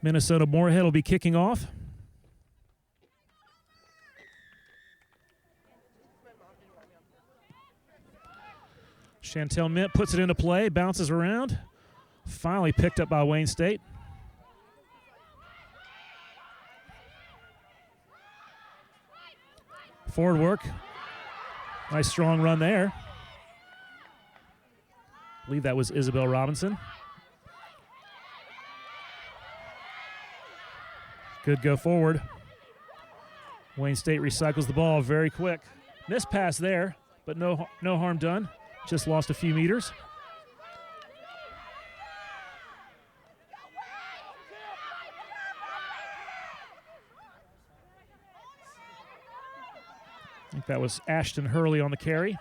Minnesota-Moorhead will be kicking off. Chantel Mint puts it into play, bounces around. Finally picked up by Wayne State. Forward work. Nice strong run there. I believe that was Isabel Robinson. Good go forward. Wayne State recycles the ball very quick. Missed pass there, but no harm done. Just lost a few meters. I think that was Ashton Hurley on the carry.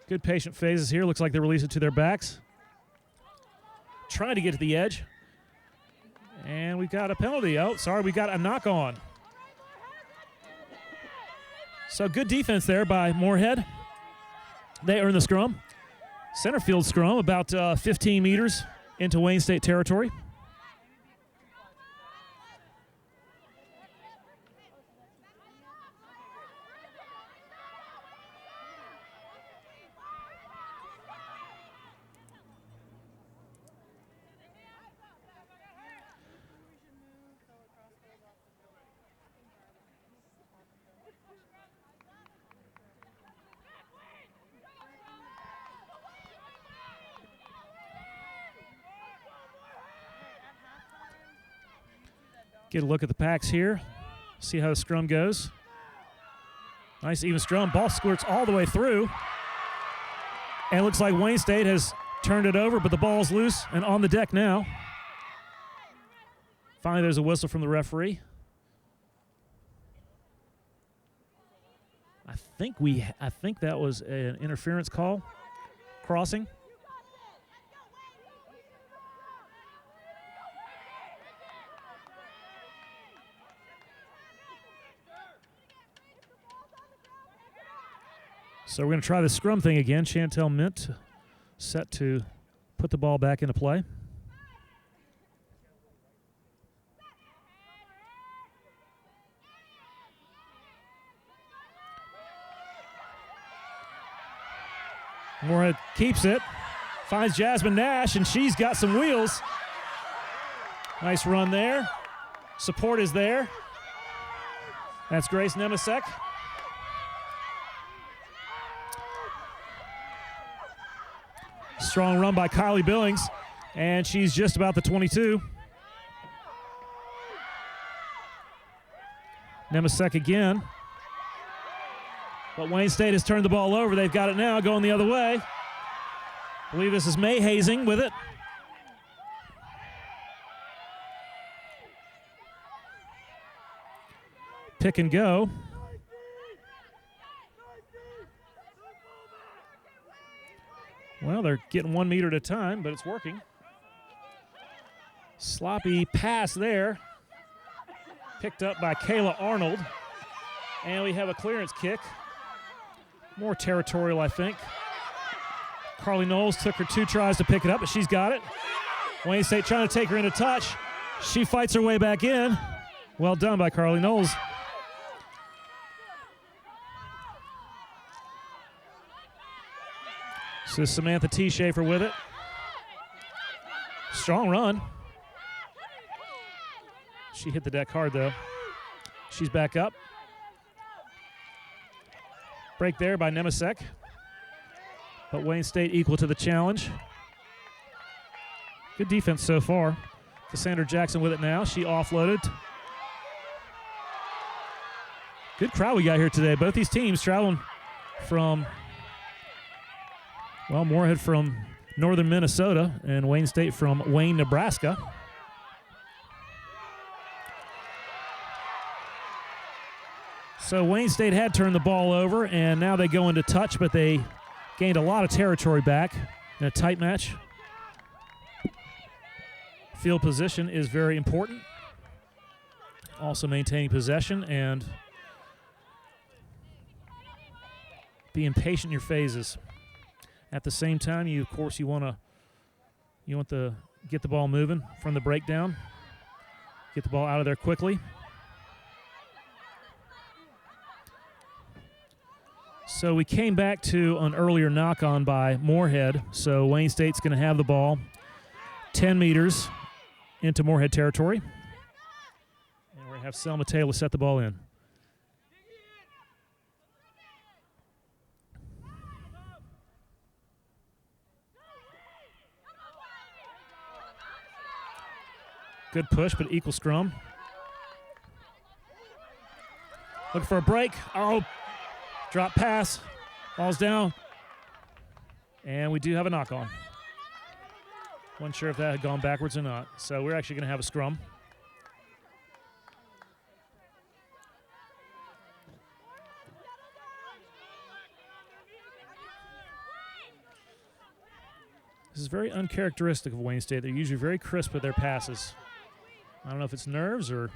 Good patient phases here. Looks like they release it to their backs. Trying to get to the edge. And we've got a penalty. Oh, sorry, we got a knock on. So good defense there by Moorhead. They earn the scrum. Center field scrum, about 15 meters into Wayne State territory. Get a look at the packs here. See how the scrum goes. Nice even scrum. Ball squirts all the way through. And it looks like Wayne State has turned it over, but the ball's loose and on the deck now. Finally, there's a whistle from the referee. I think that was an interference call. Crossing. So we're going to try the scrum thing again. Chantel Mint set to put the ball back into play. Moorhead keeps it, finds Jasmine Nash, and she's got some wheels. Nice run there. Support is there. That's Grace Nemisek. Strong run by Kylie Billings, and she's just about the 22. Nemisek again. But Wayne State has turned the ball over. They've got it now, going the other way. I believe this is May Hazing with it. Pick and go. Well, they're getting 1 meter at a time, but it's working. Sloppy pass there. Picked up by Kayla Arnold. And we have a clearance kick. More territorial, I think. Carly Knowles took her 2 tries to pick it up, but she's got it. Wayne State trying to take her into touch. She fights her way back in. Well done by Carly Knowles. So Samantha T. Schaefer with it. Strong run. She hit the deck hard, though. She's back up. Break there by Nemisek. But Wayne State equal to the challenge. Good defense so far. Cassandra Jackson with it now. She offloaded. Good crowd we got here today. Both these teams traveling from, well, Moorhead from northern Minnesota and Wayne State from Wayne, Nebraska. So Wayne State had turned the ball over, and now they go into touch, but they gained a lot of territory back in a tight match. Field position is very important. Also maintaining possession and Be impatient in your phases. At the same time, of course, you want to get the ball moving from the breakdown. Get the ball out of there quickly. So we came back to an earlier knock-on by Moorhead. So Wayne State's going to have the ball 10 meters into Moorhead territory. And we're going to have Selma Taylor set the ball in. Good push, but equal scrum. Looking for a break. Oh, drop pass. Ball's down. And we do have a knock-on. Wasn't sure if that had gone backwards or not. So we're actually going to have a scrum. This is very uncharacteristic of Wayne State. They're usually very crisp with their passes. I don't know if it's nerves or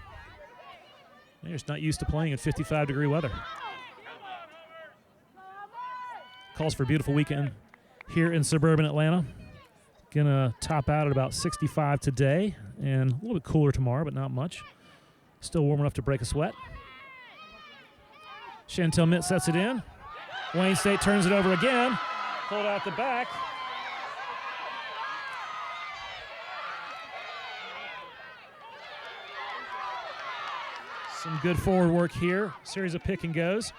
they're just not used to playing in 55-degree weather. Calls for a beautiful weekend here in suburban Atlanta. Gonna top out at about 65 today and a little bit cooler tomorrow, but not much. Still warm enough to break a sweat. Chantel Mitt sets it in. Wayne State turns it over again. Pulled out the back. Some good forward work here. Series of pick and goes.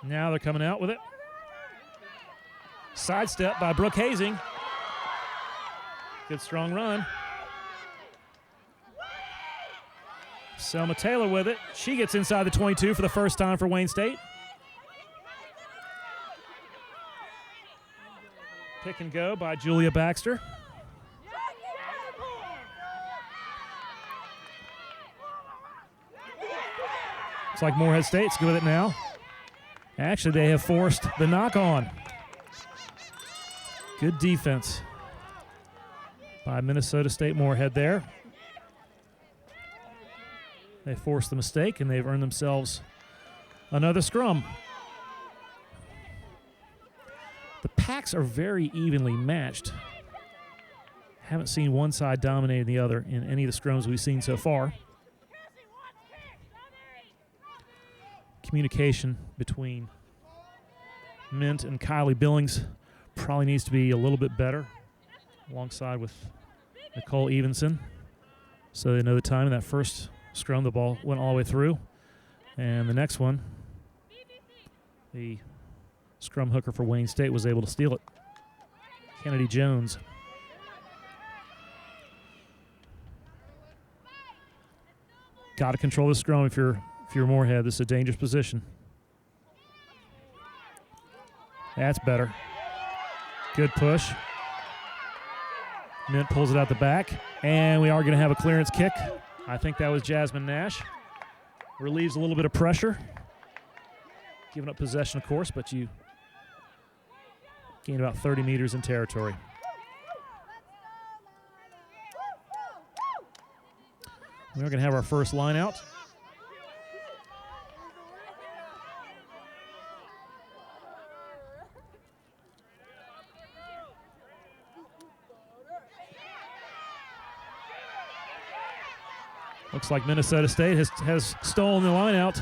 Now they're coming out with it. Sidestep by Brooke Hazing. Good strong run. Selma Taylor with it. She gets inside the 22 for the first time for Wayne State. Pick and go by Julia Baxter. It's like Moorhead State's good with it now. Actually, they have forced the knock-on. Good defense by Minnesota State Moorhead there. They forced the mistake, and they've earned themselves another scrum. The packs are very evenly matched. Haven't seen one side dominating the other in any of the scrums we've seen so far. Communication between Mint and Kylie Billings probably needs to be a little bit better, alongside with Nicole Evenson, so they know the time. In that first scrum, the ball went all the way through, and the next one, the scrum hooker for Wayne State was able to steal it. Kennedy Jones. Got to control the scrum if you're Moorhead. This is a dangerous position. That's better. Good push. Mint pulls it out the back, and we are going to have a clearance kick. I think that was Jasmine Nash. Relieves a little bit of pressure. Giving up possession, of course, but you gain about 30 meters in territory. We're going to have our first line out. Looks like Minnesota State has stolen the line out.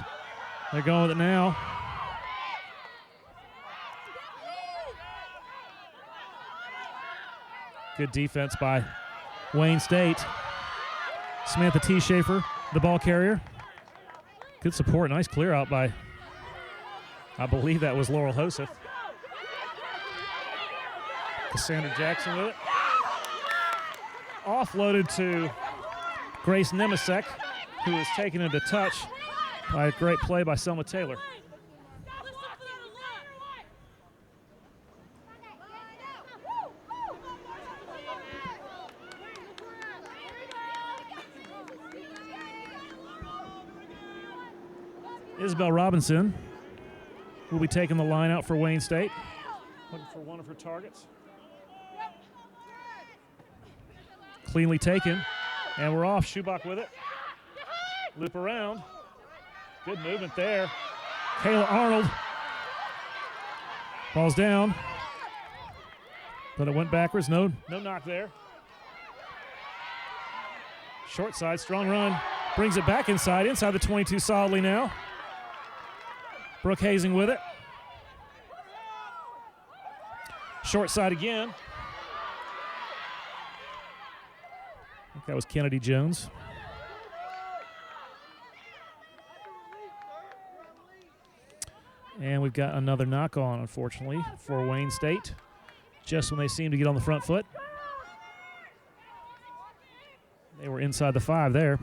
They're going with it now. Good defense by Wayne State. Samantha T. Schaefer, the ball carrier. Good support. Nice clear out by, I believe that was Laurel Hoseth. Cassandra Jackson with it. Offloaded to Grace Nemisek, who was taken into touch by a great play by Selma Taylor. Isabel Robinson will be taking the line out for Wayne State. Looking for one of her targets. Cleanly taken. And we're off. Schubach with it. Loop around. Good movement there. Kayla Arnold. Ball's down. But it went backwards. No knock there. Short side, strong run. Brings it back inside the 22 solidly now. Brooke Hazing with it. Short side again. I think that was Kennedy Jones. And we've got another knock on, unfortunately, for Wayne State, just when they seem to get on the front foot. They were inside the 5 there.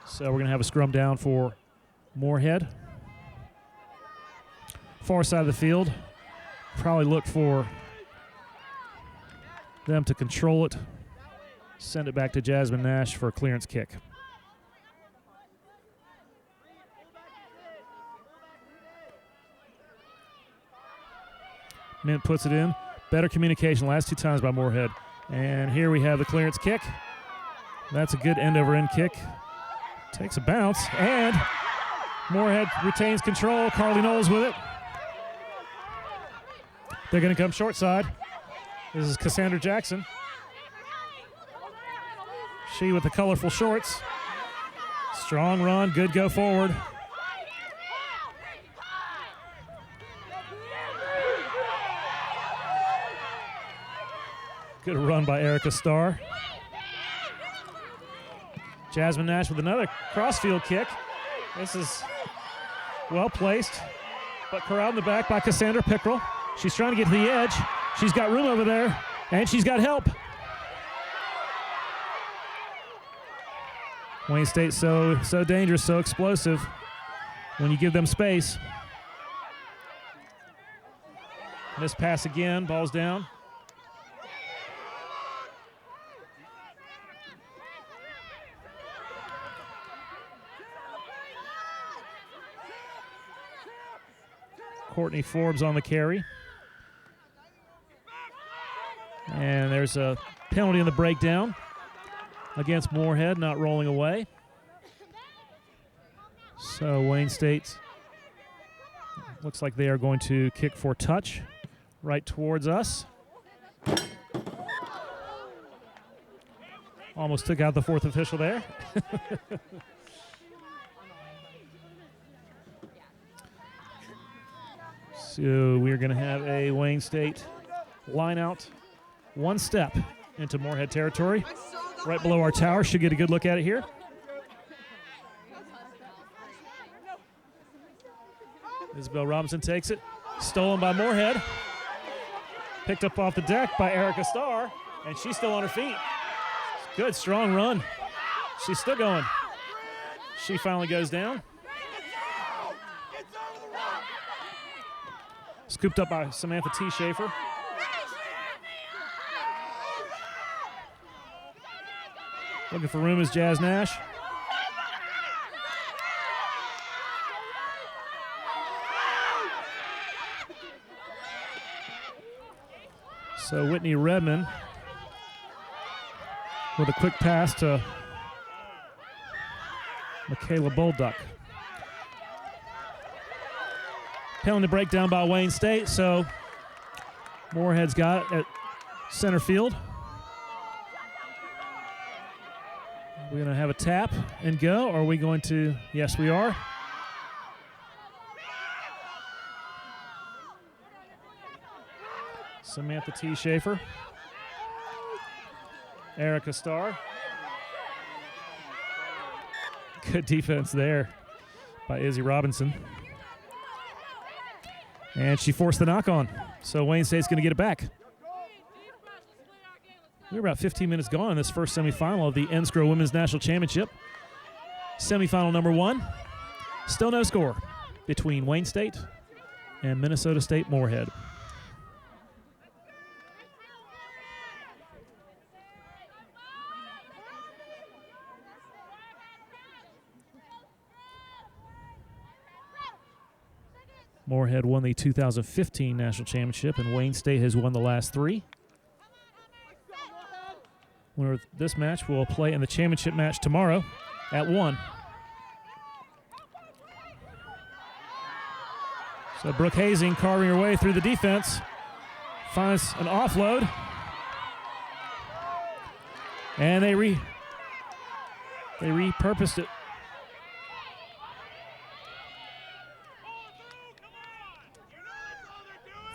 So we're going to have a scrum down for Moorhead. Far side of the field. Probably look for them to control it. Send it back to Jasmine Nash for a clearance kick. Mint puts it in. Better communication last 2 times by Moorhead. And here we have the clearance kick. That's a good end-over-end kick. Takes a bounce, and Moorhead retains control. Carly Knowles with it. They're going to come short side. This is Cassandra Jackson. She with the colorful shorts. Strong run, good go forward. Good run by Erica Starr. Jasmine Nash with another crossfield kick. This is well placed, but corralled in the back by Cassandra Pickrell. She's trying to get to the edge. She's got room over there, and she's got help. Wayne State so dangerous, so explosive when you give them space. Missed pass again, ball's down. Courtney Forbes on the carry. And there's a penalty in the breakdown against Moorhead, not rolling away. So Wayne State looks like they are going to kick for touch right towards us. Almost took out the 4th official there. So we're going to have a Wayne State line out, 1 step into Moorhead territory. Right below our tower. Should get a good look at it here. Isabel Robinson takes it. Stolen by Moorhead. Picked up off the deck by Erica Starr, and she's still on her feet. Good, strong run. She's still going. She finally goes down. Scooped up by Samantha T. Schaefer. Looking for room is Jazz Nash. So Whitney Redmond with a quick pass to Michaela Bolduck. Penalty breakdown by Wayne State, so Moorhead's got it at center field. We're going to have a tap and go. Or are we going to? Yes, we are. Samantha T. Schaefer. Erica Starr. Good defense there by Izzy Robinson. And she forced the knock on. So Wayne State's going to get it back. We're about 15 minutes gone in this first semifinal of the NSCRO Women's National Championship. Semifinal number 1. Still no score between Wayne State and Minnesota State Moorhead. Moorhead won the 2015 National Championship, and Wayne State has won the last 3. Winner of this match will play in the championship match tomorrow at 1. So Brooke Hazing carving her way through the defense. Finds an offload. And they repurposed it.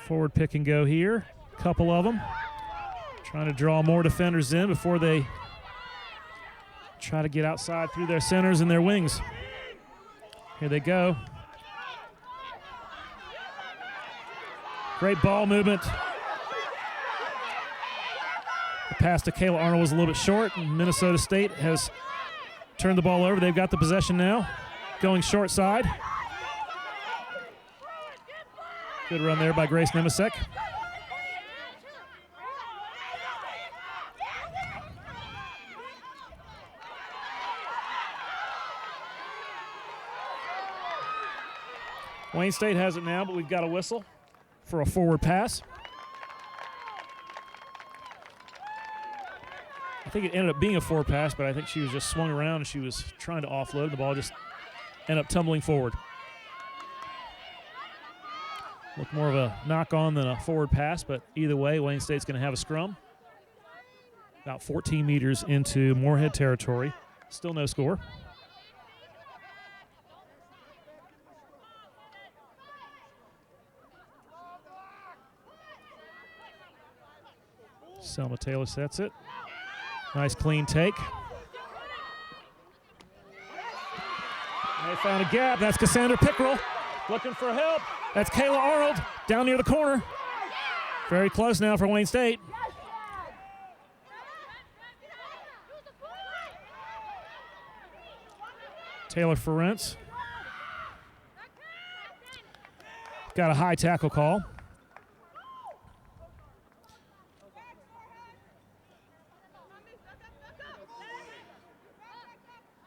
Forward pick and go here. A couple of them. Trying to draw more defenders in before they try to get outside through their centers and their wings. Here they go. Great ball movement. The pass to Kayla Arnold was a little bit short, and Minnesota State has turned the ball over. They've got the possession now. Going short side. Good run there by Grace Nemisek. Wayne State has it now, but we've got a whistle for a forward pass. I think it ended up being a forward pass, but I think she was just swung around and she was trying to offload. The ball just ended up tumbling forward. Looked more of a knock-on than a forward pass, but either way, Wayne State's going to have a scrum. About 14 meters into Moorhead territory. Still no score. Selma Taylor sets it. Nice clean take. They found a gap. That's Cassandra Pickrell looking for help. That's Kayla Arnold down near the corner. Very close now for Wayne State. Taylor Ferentz. Got a high tackle call.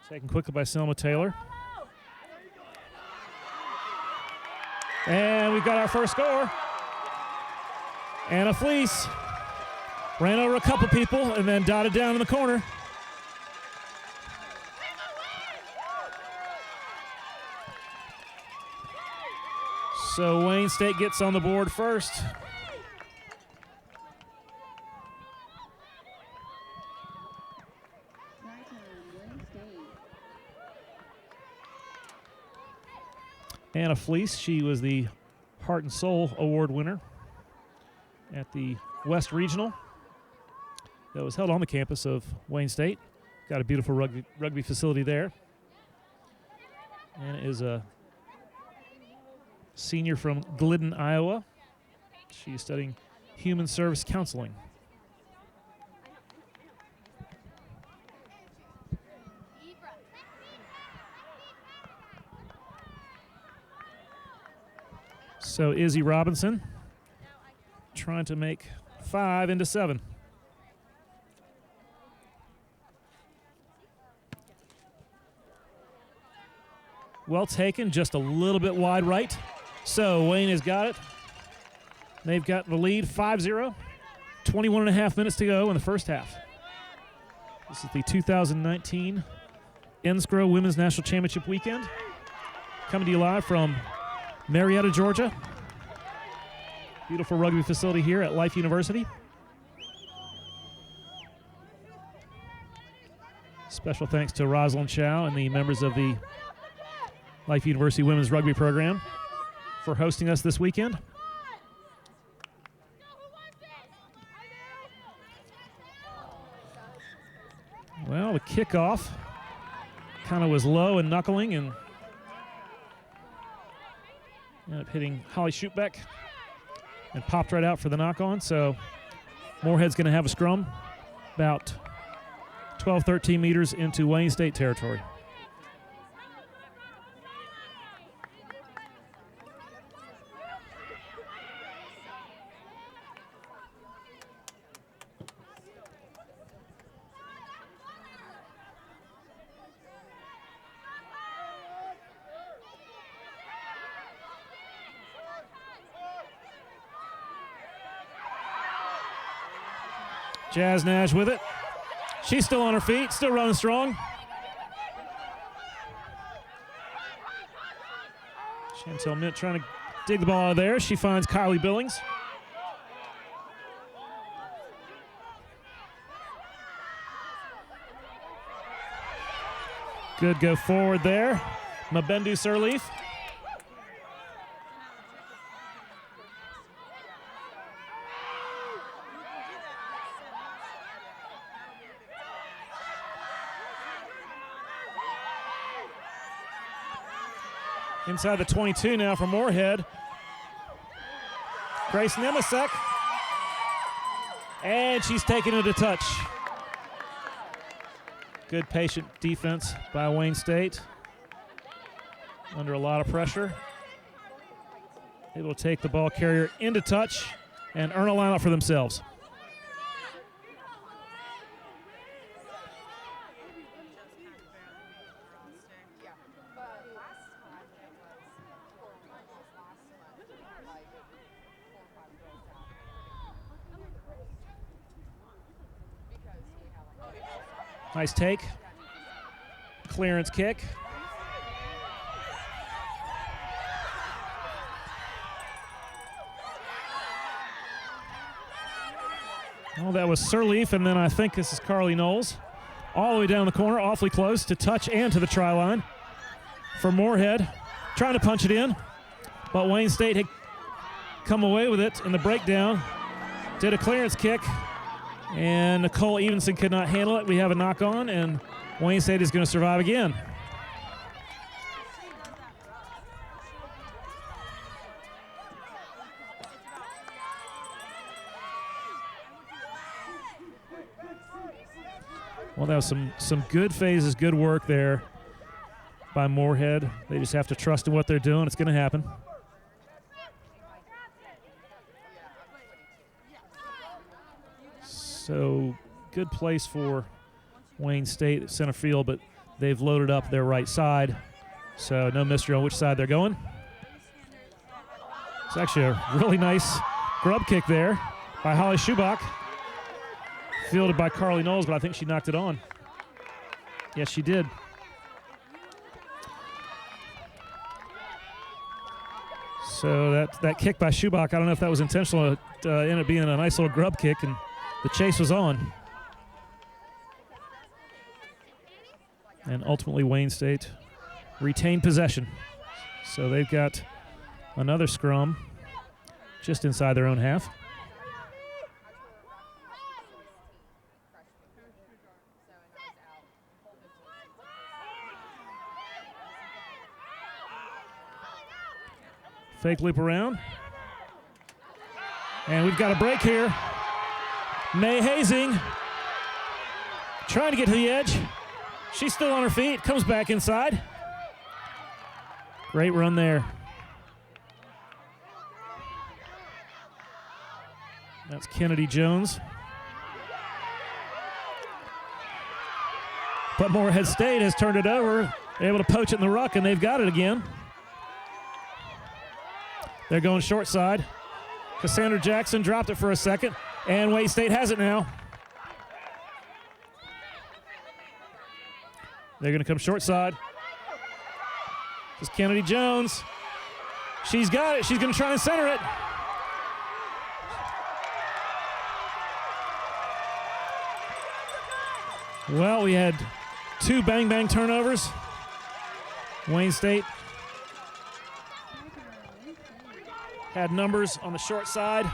Taken quickly by Selma Taylor. And we've got our first score. Anna Fleece ran over a couple people and then dotted down in the corner. So Wayne State gets on the board first. Anna Fleece, she was the Heart and Soul Award winner at the West Regional that was held on the campus of Wayne State. Got a beautiful rugby facility there. Anna is a senior from Glidden, Iowa. She's studying human service counseling. So Izzy Robinson trying to make 5 into 7. Well taken, just a little bit wide right. So Wayne has got it. They've got the lead 5-0. 21 and a half minutes to go in the first half. This is the 2019 NSCRO Women's National Championship weekend. Coming to you live from Marietta, Georgia. Beautiful rugby facility here at Life University. Special thanks to Rosalind Chow and the members of the Life University Women's Rugby Program for hosting us this weekend. Well, the kickoff kind of was low and knuckling and ended up hitting Holly Schubeck and popped right out for the knock-on. So Moorhead's going to have a scrum about 12, 13 meters into Wayne State territory. Jazz Nash with it. She's still on her feet, still running strong. Chantel Mint trying to dig the ball out of there. She finds Kylie Billings. Good go forward there. Mabendu Sirleaf. Inside the 22 now for Moorhead. Grace Nemisek. And she's taking it a touch. Good patient defense by Wayne State. Under a lot of pressure. Able to take the ball carrier into touch and earn a line out for themselves. Nice take. Clearance kick. Well, that was Sirleaf, and then I think this is Carly Knowles. All the way down the corner, awfully close to touch and to the try line for Moorhead. Trying to punch it in, but Wayne State had come away with it in the breakdown. Did a clearance kick. And Nicole Evenson could not handle it. We have a knock on, and Wayne State is going to survive again. Well, that was some good phases, good work there by Moorhead. They just have to trust in what they're doing. It's going to happen. So good place for Wayne State at center field, but they've loaded up their right side. So no mystery on which side they're going. It's actually a really nice grub kick there by Holly Schubach. Fielded by Carly Knowles, but I think she knocked it on. Yes, she did. So that kick by Schubach, I don't know if that was intentional. It ended up being a nice little grub kick, and the chase was on. And ultimately Wayne State retained possession. So they've got another scrum just inside their own half. Fake loop around. And we've got a break here. May Hazing trying to get to the edge. She's still on her feet, comes back inside. Great run there. That's Kennedy Jones. But Moorhead State has turned it over. They're able to poach it in the ruck, and they've got it again. They're going short side. Cassandra Jackson dropped it for a second. And Wayne State has it now. They're going to come short side. This is Kennedy Jones. She's got it. She's going to try and center it. Well, we had two bang-bang turnovers. Wayne State had numbers on the short side.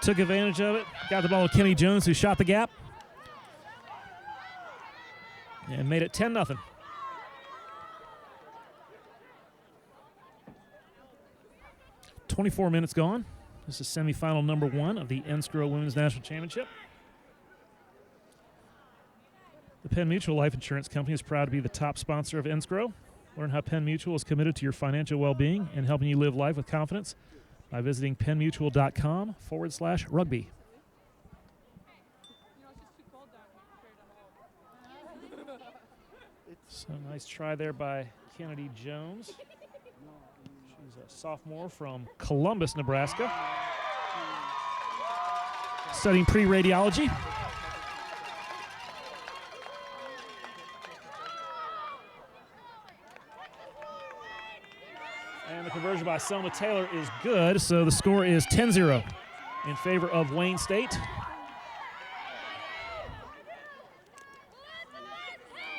Took advantage of it. Got the ball to Kenny Jones, who shot the gap. And made it 10-0. "24 minutes gone. This is semifinal number 1 of the NSCRO Women's National Championship. The Penn Mutual Life Insurance Company is proud to be the top sponsor of NSCRO. Learn how Penn Mutual is committed to your financial well-being and helping you live life with confidence by visiting pennmutual.com/rugby. So nice try there by Kennedy Jones. She's a sophomore from Columbus, Nebraska, studying pre-radiology. And the conversion by Selma Taylor is good, so the score is 10-0 in favor of Wayne State.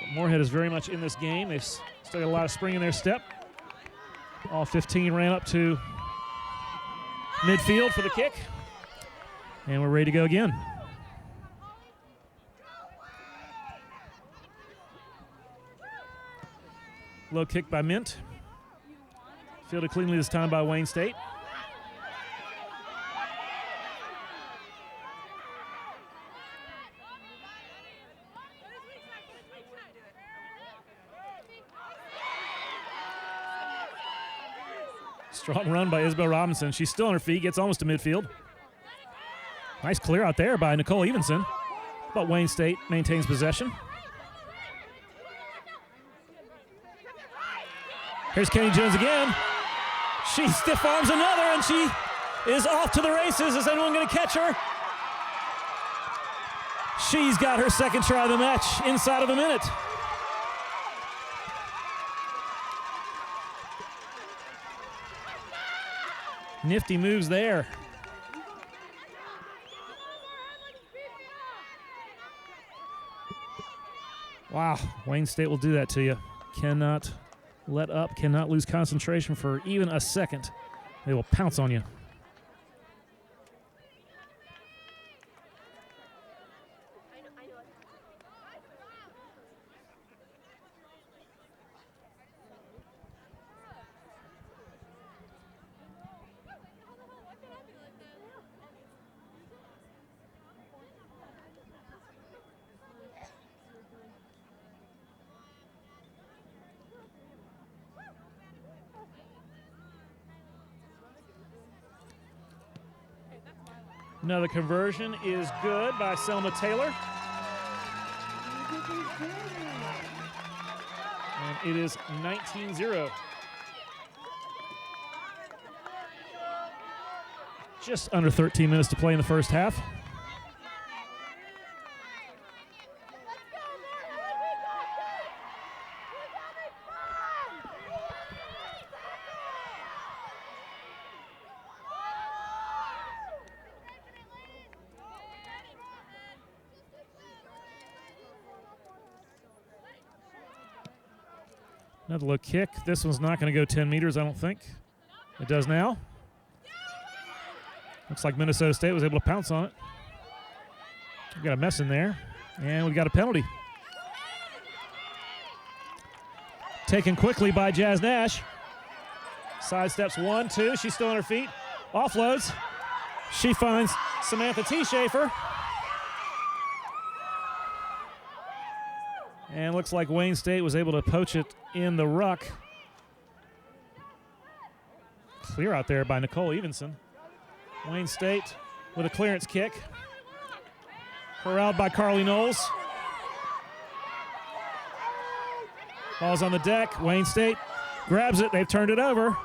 But Moorhead is very much in this game. They've still got a lot of spring in their step. All 15 ran up to midfield for the kick. And we're ready to go again. Low kick by Mint. Fielded cleanly this time by Wayne State. Strong run by Isabel Robinson. She's still on her feet, gets almost to midfield. Nice clear out there by Nicole Evenson, but Wayne State maintains possession. Here's Kenny Jones again. She stiff arms another, and she is off to the races. Is anyone going to catch her? She's got her second try of the match inside of a minute. Nifty moves there. Wow, Wayne State will do that to you. Cannot let up, cannot lose concentration for even a second. They will pounce on you. Another conversion is good by Selma Taylor. And it is 19-0. Just under 13 minutes to play in the first half. Another low kick. This one's not going to go 10 meters, I don't think. It does now. Looks like Minnesota State was able to pounce on it. We've got a mess in there, and we've got a penalty. Taken quickly by Jazz Nash. Sidesteps 1, 2. She's still on her feet. Offloads. She finds Samantha T. Schaefer. And looks like Wayne State was able to poach it in the ruck. Clear out there by Nicole Evenson. Wayne State with a clearance kick. Corralled by Carly Knowles. Ball's on the deck. Wayne State grabs it. They've turned it over.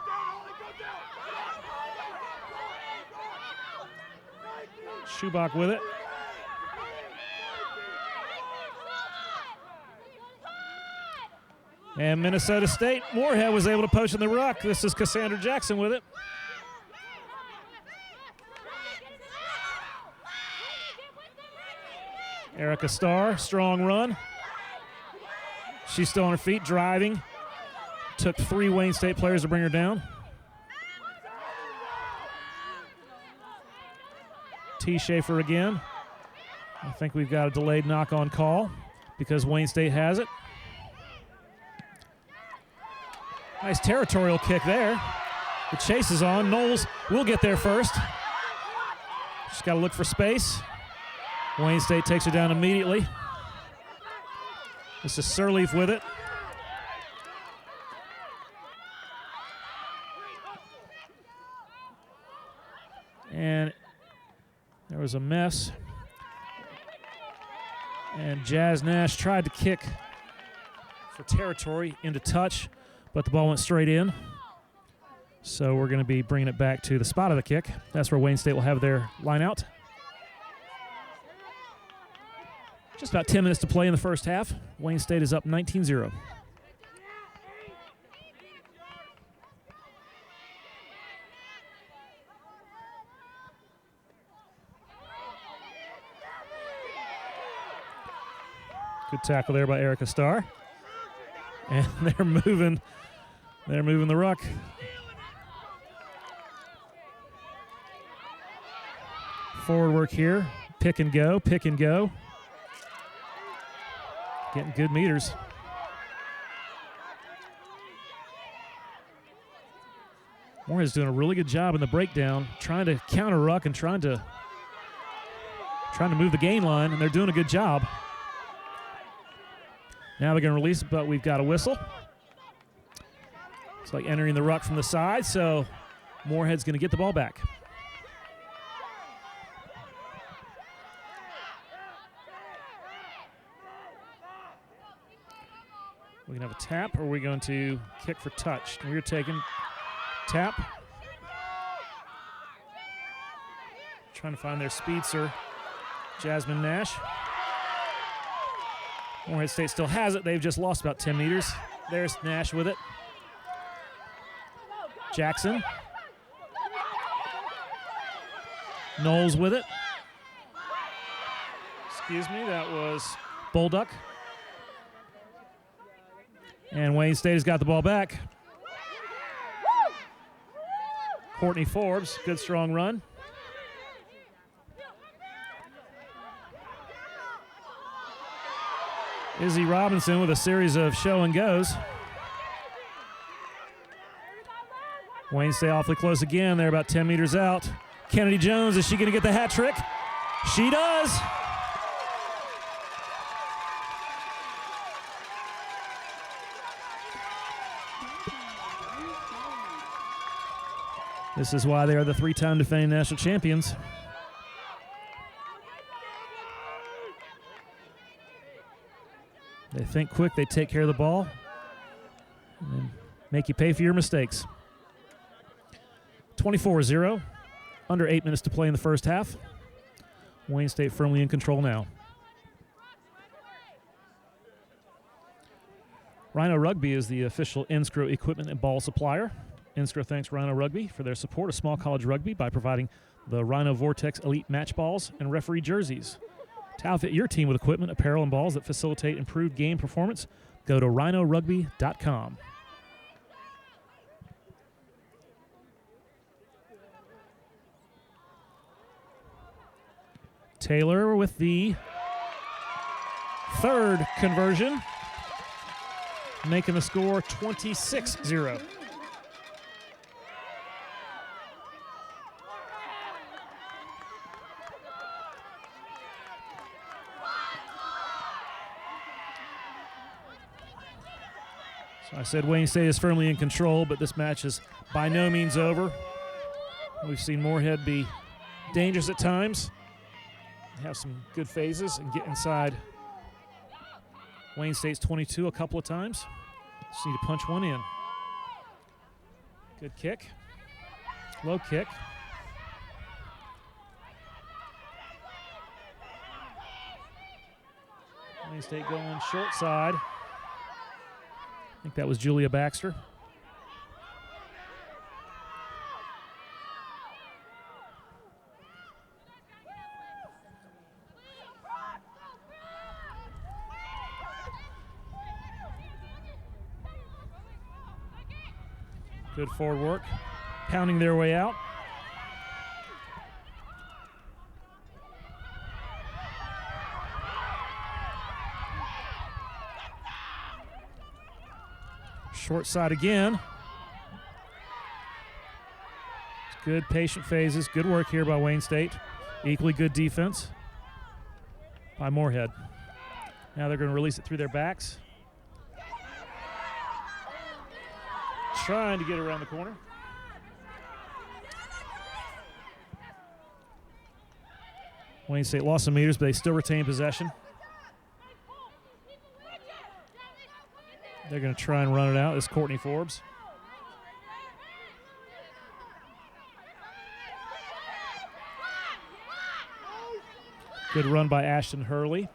Schubach with it. And Minnesota State, Moorhead was able to poach in the ruck. This is Cassandra Jackson with it. Erica Starr, strong run. She's still on her feet, driving. Took 3 Wayne State players to bring her down. T. Schaefer again. I think we've got a delayed knock-on call because Wayne State has it. Nice territorial kick there. The chase is on. Knowles will get there first. Just got to look for space. Wayne State takes her down immediately. This is Sirleaf with it. And there was a mess. And Jazz Nash tried to kick for territory into touch, but the ball went straight in. So we're going to be bringing it back to the spot of the kick. That's where Wayne State will have their line out. Just about 10 minutes to play in the first half. Wayne State is up 19-0. Good tackle there by Erica Starr. And they're moving the ruck. Forward work here. Pick and go, pick and go. Getting good meters. Moorhead's doing a really good job in the breakdown, trying to counter ruck and trying to move the gain line, and they're doing a good job. Now they're going to release it, but we've got a whistle. It's like entering the ruck from the side, so Moorhead's going to get the ball back. We're going to have a tap, or are we going to kick for touch? We're taking tap. Trying to find their speedster, Jasmine Nash. Moorhead State still has it. They've just lost about 10 meters. There's Nash with it. Jackson. Knowles with it. Excuse me, that was Bolduck. And Wayne State has got the ball back. Courtney Forbes, good strong run. Izzy Robinson with a series of show and goes. Wayne State awfully close again. They're about 10 meters out. Kennedy Jones, is she going to get the hat trick? She does. This is why they are the three-time defending national champions. They think quick, they take care of the ball, and then make you pay for your mistakes. 24-0, under 8 minutes to play in the first half. Wayne State firmly in control now. Rhino Rugby is the official NSCRO equipment and ball supplier. NSCRO thanks Rhino Rugby for their support of small college rugby by providing the Rhino Vortex Elite match balls and referee jerseys. To outfit your team with equipment, apparel, and balls that facilitate improved game performance, go to rhinorugby.com. Taylor with the third conversion, making the score 26-0. So I said Wayne State is firmly in control, but this match is by no means over. We've seen Moorhead be dangerous at times, have some good phases, and get inside Wayne State's 22 a couple of times. Just need to punch one in. Good kick. Low kick. Wayne State going short side. I think that was Julia Baxter. Good forward work, pounding their way out. Short side again. Good patient phases. Good work here by Wayne State. Equally good defense by Moorhead. Now they're going to release it through their backs. Trying to get around the corner. Wayne State lost some meters, but they still retain possession. They're going to try and run it out. This is Courtney Forbes. Good run by Ashton Hurley.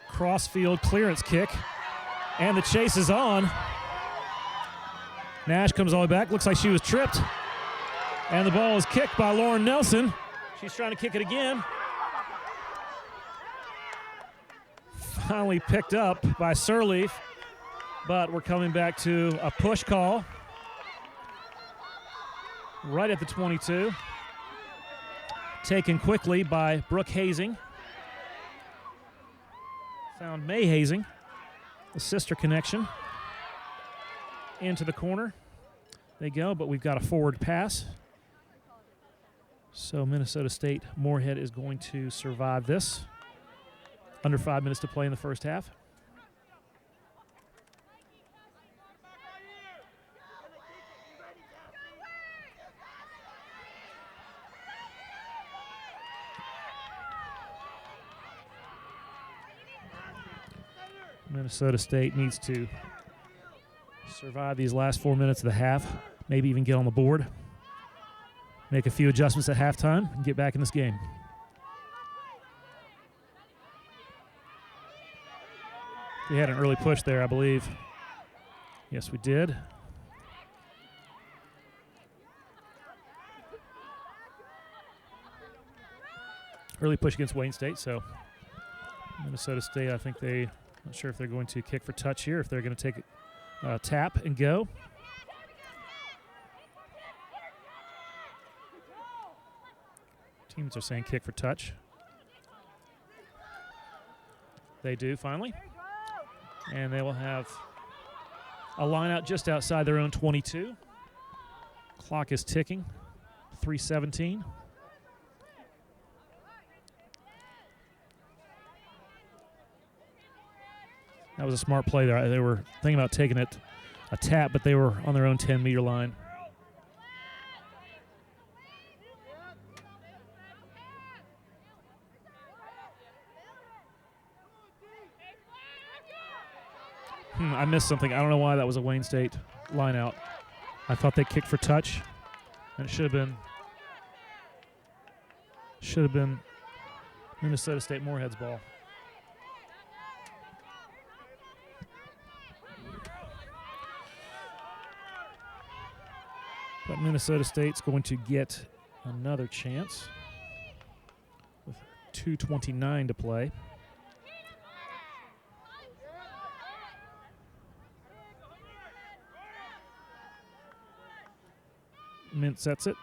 Crossfield clearance kick. And the chase is on. Nash comes all the way back. Looks like she was tripped. And the ball is kicked by Lauren Nelson. She's trying to kick it again. finally picked up by Sirleaf, but we're coming back to a push call right at the 22. Taken quickly by Brooke Hazing. Found May Hazing, the sister connection, into the corner. They go, but we've got a forward pass. So Minnesota State Moorhead is going to survive this. Under 5 minutes to play in the first half. Minnesota State needs to survive these last 4 minutes of the half, maybe even get on the board, make a few adjustments at halftime, and get back in this game. We had an early push there, I believe. Yes, we did. Early push against Wayne State, so Minnesota State, I think not sure if they're going to kick for touch here, if they're going to take a tap and go. Teams are saying kick for touch. They do, finally. And they will have a line out just outside their own 22. Clock is ticking, 3:17. That was a smart play there. They were thinking about taking it a tap, but they were on their own 10-meter line. I missed something. I don't know why that was a Wayne State line out. I thought they kicked for touch, and it should have been Minnesota State Moorhead's ball. But Minnesota State's going to get another chance with 2:29 to play. Mint sets it.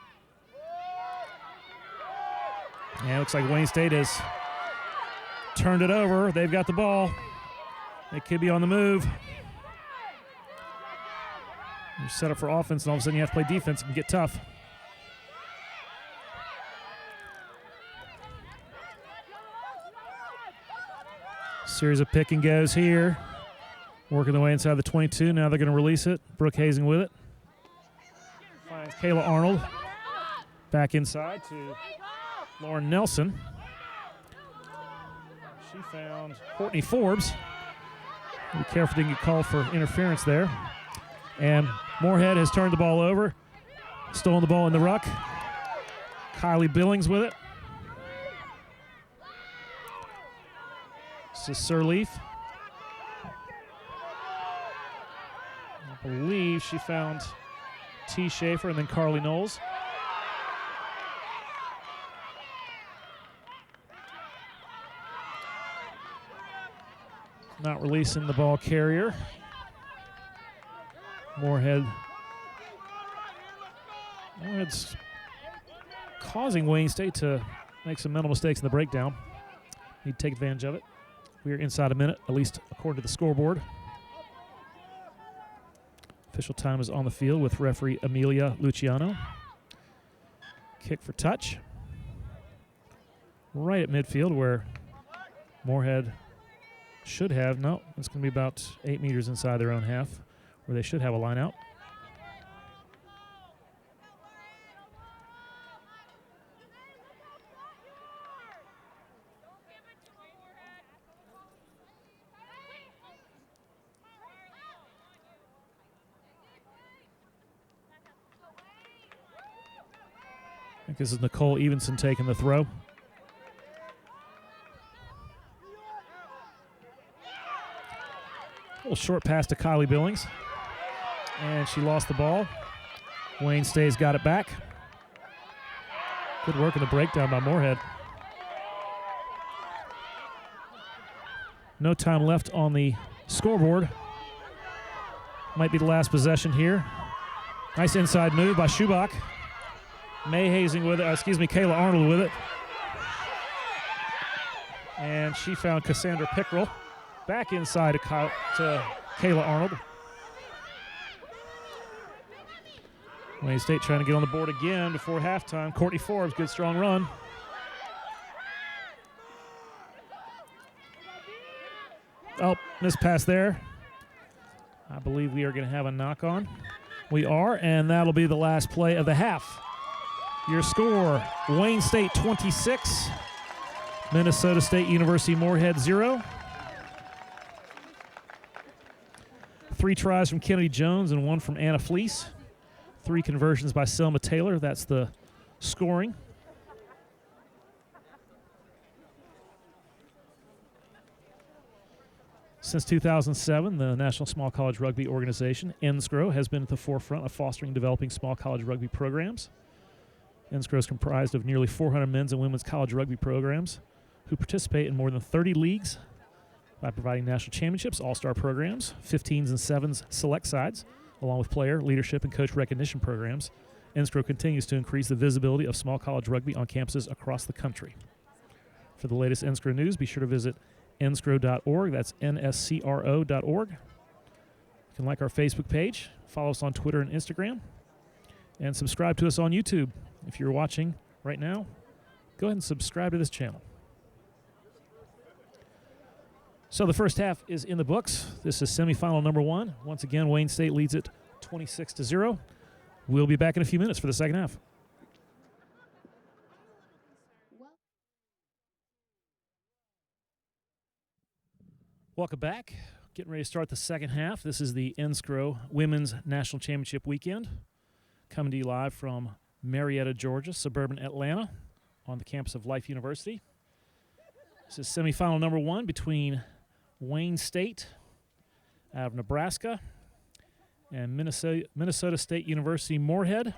Yeah, it looks like Wayne State has turned it over. They've got the ball. They could be on the move. You set up for offense, and all of a sudden you have to play defense and get tough. Series of pick and goes here. Working their way inside the 22. Now they're going to release it. Brooke Hazing with it. Finds Kayla Arnold. Back inside to Lauren Nelson. She found Courtney Forbes. Be careful, didn't get called for interference there. And Moorhead has turned the ball over. Stolen the ball in the ruck. Kylie Billings with it. This is Sirleaf. I believe she found T. Schaefer and then Carly Knowles. Not releasing the ball carrier. Moorhead's causing Wayne State to make some mental mistakes in the breakdown. Need to take advantage of it. We are inside a minute, at least according to the scoreboard. Official time is on the field with referee Amelia Luciano. Kick for touch. Right at midfield where Moorhead should have, no, it's going to be about 8 meters inside their own half where they should have a line out. I think this is Nicole Evenson taking the throw. A little short pass to Kylie Billings. And she lost the ball. Wayne State's got it back. Good work in the breakdown by Moorhead. No time left on the scoreboard. Might be the last possession here. Nice inside move by Schubach. May Hazing with it, Kayla Arnold with it. And she found Cassandra Pickrell. Back inside to Kayla Arnold. Wayne State trying to get on the board again before halftime. Courtney Forbes, good strong run. Oh, missed pass there. I believe we are going to have a knock-on. We are, and that'll be the last play of the half. Your score, Wayne State 26, Minnesota State University Moorhead 0. 3 tries from Kennedy Jones and 1 from Anna Fleece. 3 conversions by Selma Taylor. That's the scoring. Since 2007, the National Small College Rugby Organization, NSCRO, has been at the forefront of fostering and developing small college rugby programs. NSCRO is comprised of nearly 400 men's and women's college rugby programs who participate in more than 30 leagues by providing national championships, all-star programs, 15s and 7s select sides, along with player, leadership, and coach recognition programs. NSCRO continues to increase the visibility of small college rugby on campuses across the country. For the latest NSCRO news, be sure to visit nscro.org. That's NSCRO.org. You can like our Facebook page, follow us on Twitter and Instagram, and subscribe to us on YouTube. If you're watching right now, go ahead and subscribe to this channel. So the first half is in the books. This is semifinal number 1. Once again, Wayne State leads it 26-0. We'll be back in a few minutes for the second half. Welcome back. Getting ready to start the second half. This is the NSCRO Women's National Championship Weekend. Coming to you live from Marietta, Georgia, suburban Atlanta, on the campus of Life University. This is semifinal number 1 between Wayne State out of Nebraska and Minnesota State University Moorhead.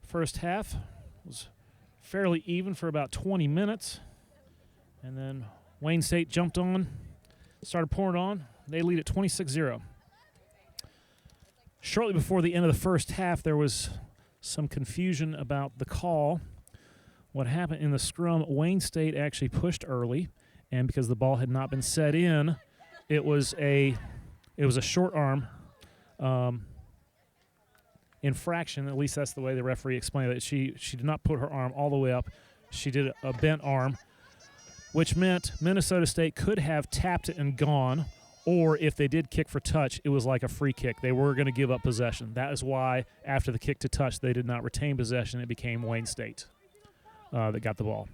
First half was fairly even for about 20 minutes. And then Wayne State jumped on, started pouring on. They lead at 26-0. Shortly before the end of the first half, there was some confusion about the call. What happened in the scrum, Wayne State actually pushed early, and because the ball had not been set in, it was a short arm infraction. At least that's the way the referee explained it. She did not put her arm all the way up. She did a bent arm, which meant Minnesota State could have tapped it and gone, or if they did kick for touch, it was like a free kick. They were going to give up possession. That is why after the kick to touch, they did not retain possession. It became Wayne State that got the ball.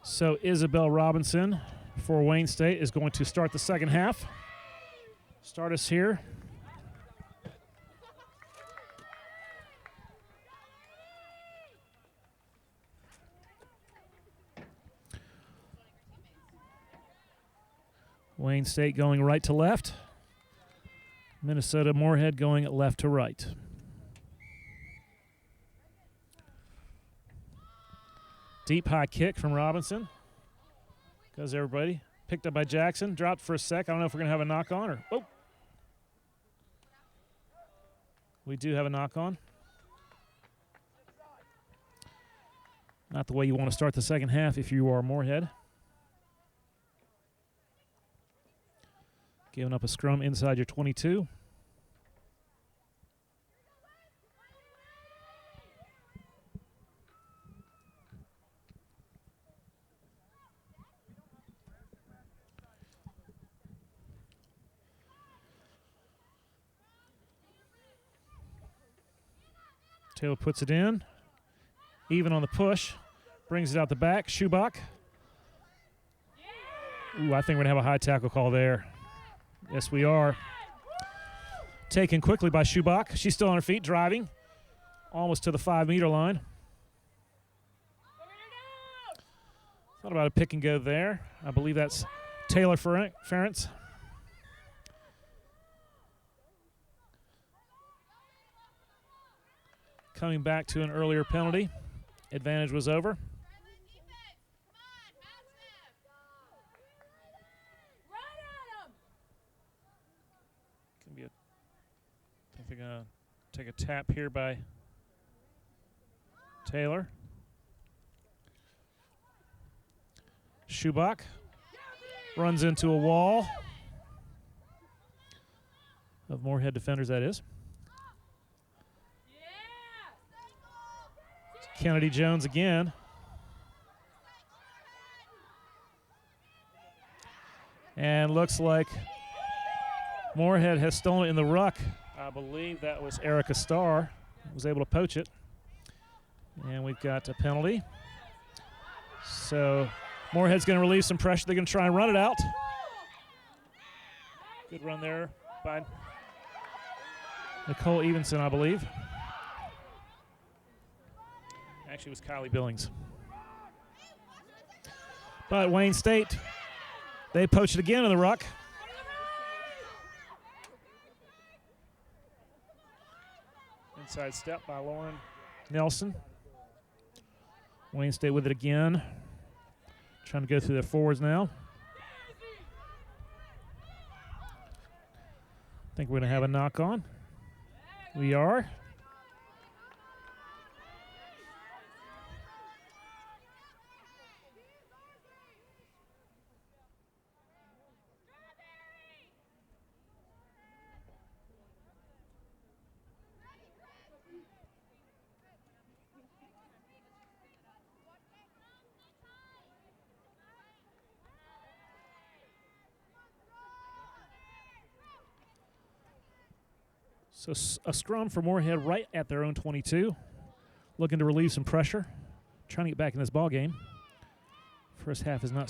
So Isabel Robinson for Wayne State is going to start the second half. Start us here. Wayne State going right to left. Minnesota Moorhead going left to right. Deep high kick from Robinson. Goes everybody. Picked up by Jackson. Dropped for a sec. I don't know if we're going to have a knock-on or... Oh! We do have a knock-on. Not the way you want to start the second half if you are Moorhead. Giving up a scrum inside your 22. Taylor puts it in. Even on the push. Brings it out the back. Schubach. Ooh, I think we're going to have a high tackle call there. Yes, we are. Taken quickly by Schubach. She's still on her feet, driving. Almost to the 5-meter line. Thought about a pick and go there. I believe that's Taylor Ferentz. coming back to an earlier penalty. Advantage was over. Can be a, I think they're going to take a tap here by Taylor. Schubach runs into a wall of Moorhead defenders, that is. Kennedy Jones again. And looks like Moorhead has stolen it in the ruck. I believe that was Erica Starr who was able to poach it. And we've got a penalty. So Moorhead's going to relieve some pressure. They're going to try and run it out. Good run there by Nicole Evenson, I believe. Actually, it was Kylie Billings. But Wayne State, they poached it again in the ruck. Inside step by Lauren Nelson. Wayne State with it again. Trying to go through their forwards now. I think we're going to have a knock on. We are. So a scrum for Moorhead right at their own 22. Looking to relieve some pressure. Trying to get back in this ball game. Second half has not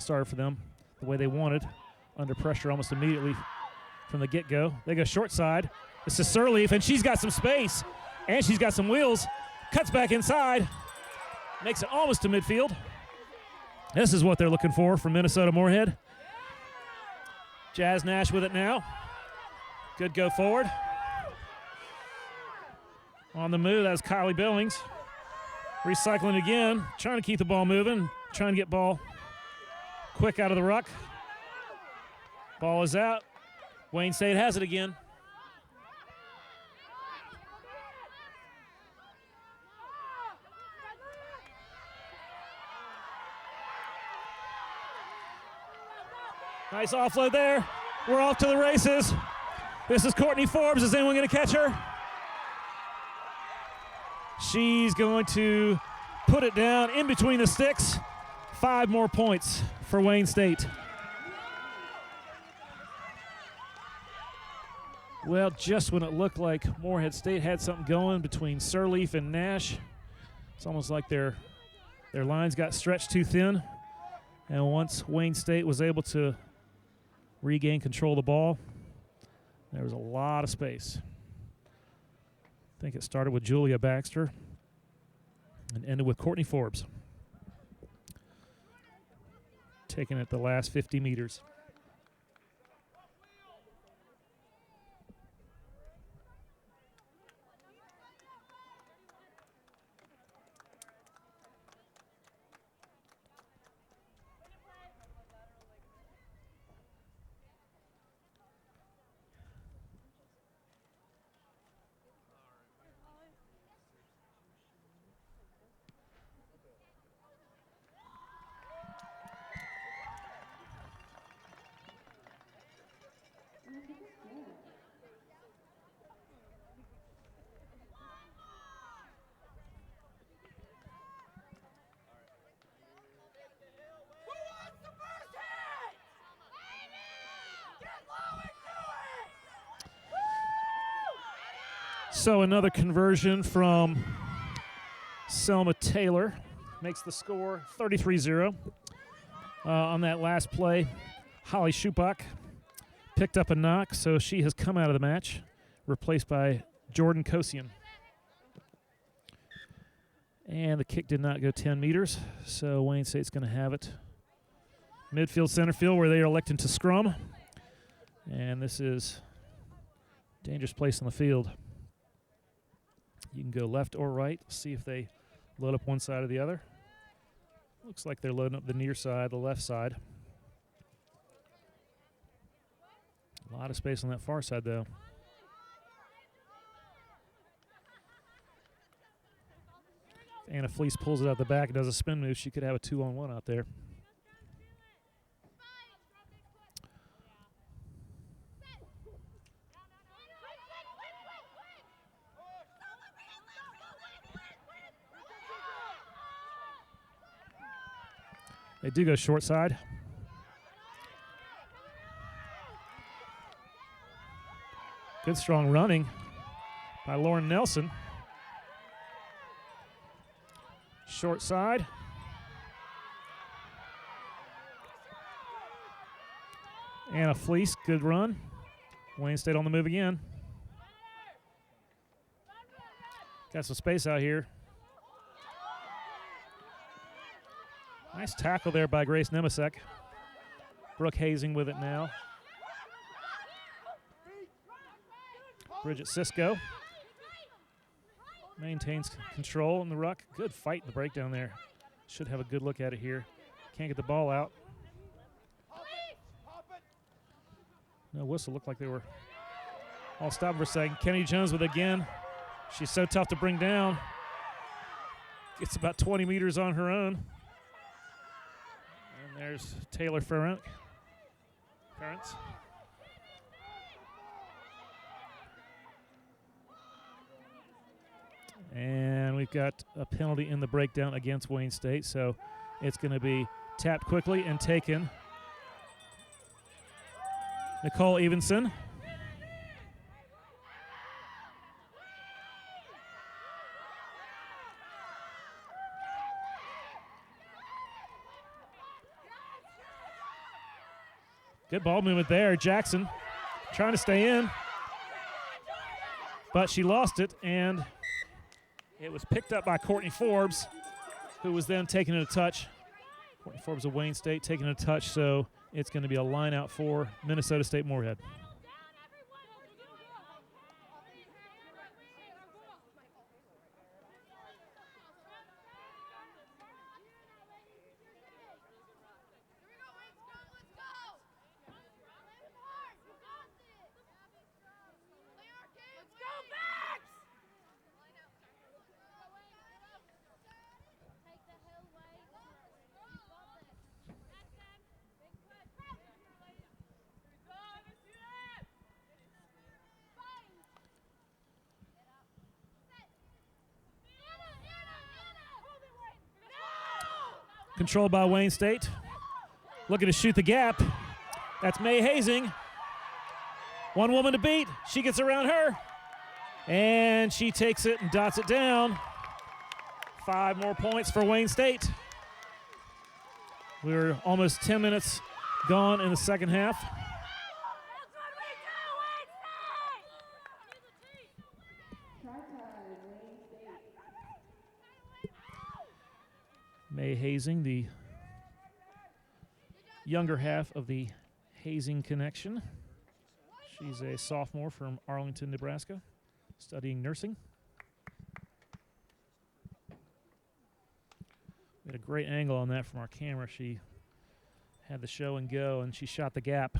started for them the way they wanted. Under pressure almost immediately from the get-go. They go short side. This is Sirleaf, and she's got some space. And she's got some wheels. Cuts back inside. Makes it almost to midfield. This is what they're looking for from Minnesota Moorhead. Jazz Nash with it now. Good go forward. On the move, that's Kylie Billings. Recycling again, trying to keep the ball moving, trying to get ball quick out of the ruck. Ball is out. Wayne State has it again. Nice offload there. We're off to the races. This is Courtney Forbes. Is anyone going to catch her? She's going to put it down in between the sticks. 5 more points for Wayne State. Well, just when it looked like Moorhead State had something going between Sirleaf and Nash, it's almost like their lines got stretched too thin. And once Wayne State was able to regain control of the ball, there was a lot of space. I think it started with Julia Baxter and ended with Courtney Forbes. Taking it the last 50 meters. So another conversion from Selma Taylor makes the score 33-0. On that last play, Holly Schubach picked up a knock, so she has come out of the match, replaced by Jordan Kosian. And the kick did not go 10 meters, so Wayne State's going to have it midfield, center field, where they are electing to scrum. And this is a dangerous place on the field. You can go left or right, see if they load up one side or the other. Looks like they're loading up the near side, the left side. A lot of space on that far side, though. If Anna Fleece pulls it out the back and does a spin move, she could have a 2-on-1 out there. They do go short side. Good strong running by Lauren Nelson. Short side. Anna Fleece, good run. Wayne State on the move again. Got some space out here. Nice tackle there by Grace Nemisek. Brooke Hazing with it now. Bridget Sisko maintains control in the ruck. Good fight in the breakdown there. Should have a good look at it here. Can't get the ball out. No whistle. Looked like they were all stopped for a second. Kennedy Jones with it again. She's so tough to bring down. Gets about 20 meters on her own. And there's Taylor Ference. And we've got a penalty in the breakdown against Wayne State, so it's going to be tapped quickly and taken. Nicole Evenson. Good ball movement there. Jackson trying to stay in, but she lost it, and it was picked up by Courtney Forbes, who was then taking it a touch. Courtney Forbes of Wayne State taking it a touch, so it's going to be a line out for Minnesota State Moorhead. Controlled by Wayne State. Looking to shoot the gap. That's May Hazing. One woman to beat. She gets around her. And she takes it and dots it down. 5 more points for Wayne State. We're almost 10 minutes gone in the second half. May Hazing, the younger half of the Hazing connection. She's a sophomore from Arlington, Nebraska, studying nursing. We had a great angle on that from our camera. She had the show and go, and she shot the gap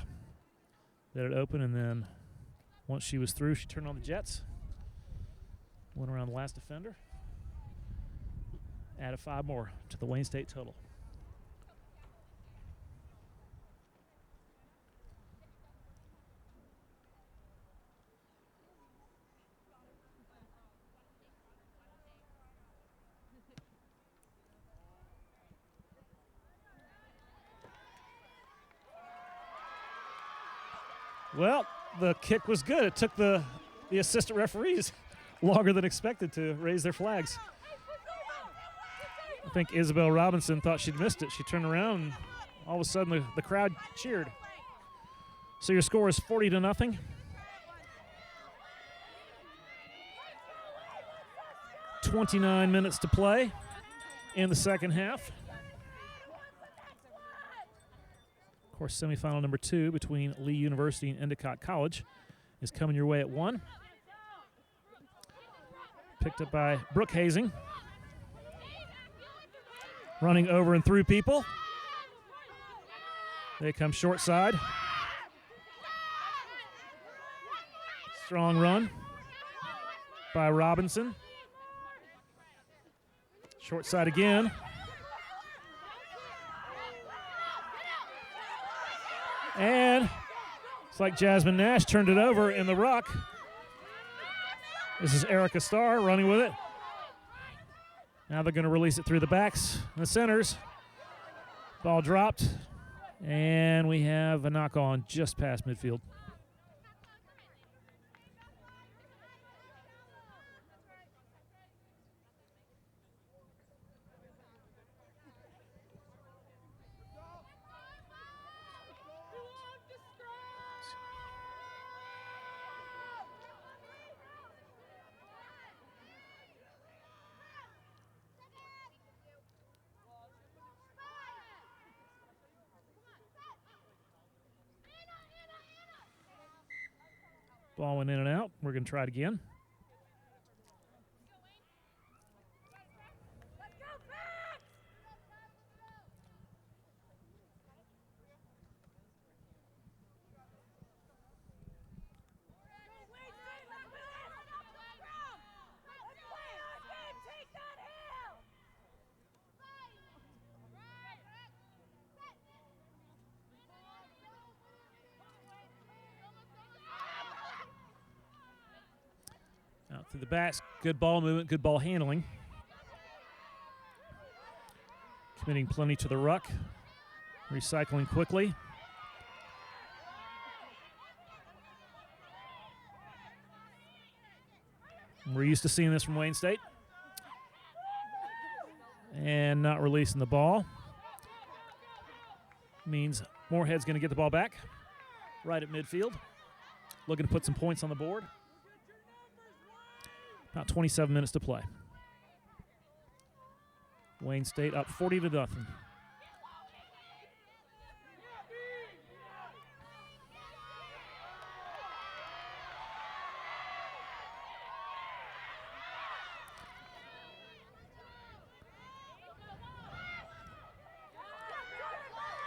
that it opened, and then once she was through, she turned on the jets, went around the last defender. Added 5 more to the Wayne State total. Well, the kick was good. It took the assistant referees longer than expected to raise their flags. I think Isabel Robinson thought she'd missed it. She turned around, and all of a sudden the crowd cheered. So your score is 40-0. .29 minutes to play in the second half. Of course, semifinal number 2 between Lee University and Endicott College is coming your way at 1. Picked up by Brooke Hazing. Running over and through people. They come short side. Strong run by Robinson. Short side again. And it's like Jasmine Nash turned it over in the ruck. This is Erica Starr running with it. Now they're going to release it through the backs and the centers. Ball dropped, and we have a knock on just past midfield. Ball went in and out. We're going to try it again. Out through the backs, good ball movement, good ball handling. Committing plenty to the ruck. Recycling quickly. We're used to seeing this from Wayne State. And not releasing the ball. Means Moorhead's going to get the ball back right at midfield. Looking to put some points on the board. About 27 minutes to play. Wayne State up 40-0.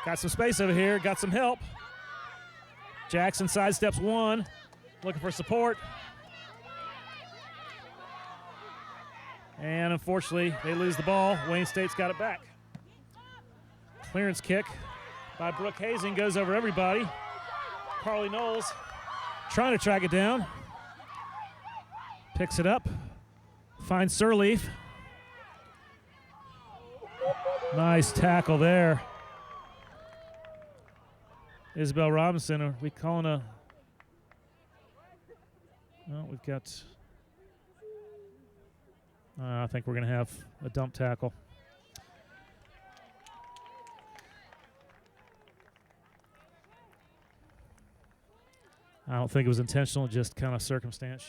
Got some space over here, got some help. Jackson sidesteps one, looking for support. And unfortunately, they lose the ball. Wayne State's got it back. Clearance kick by Brooke Hazing goes over everybody. Carly Knowles trying to track it down. Picks it up. Finds Sirleaf. Nice tackle there. Isabel Robinson, are we calling a... No, we've got... I think we're going to have a dump tackle. I don't think it was intentional, just kind of circumstance.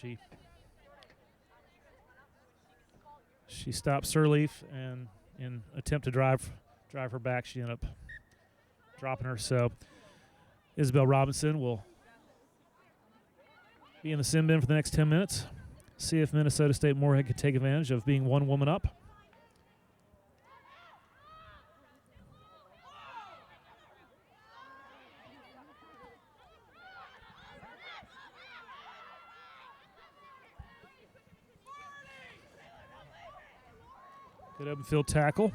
She stopped Sirleaf, and in attempt to drive her back, she ended up dropping her. So Isabel Robinson will be in the sim bin for the next 10 minutes. See if Minnesota State Moorhead could take advantage of being one woman up. Good open field tackle.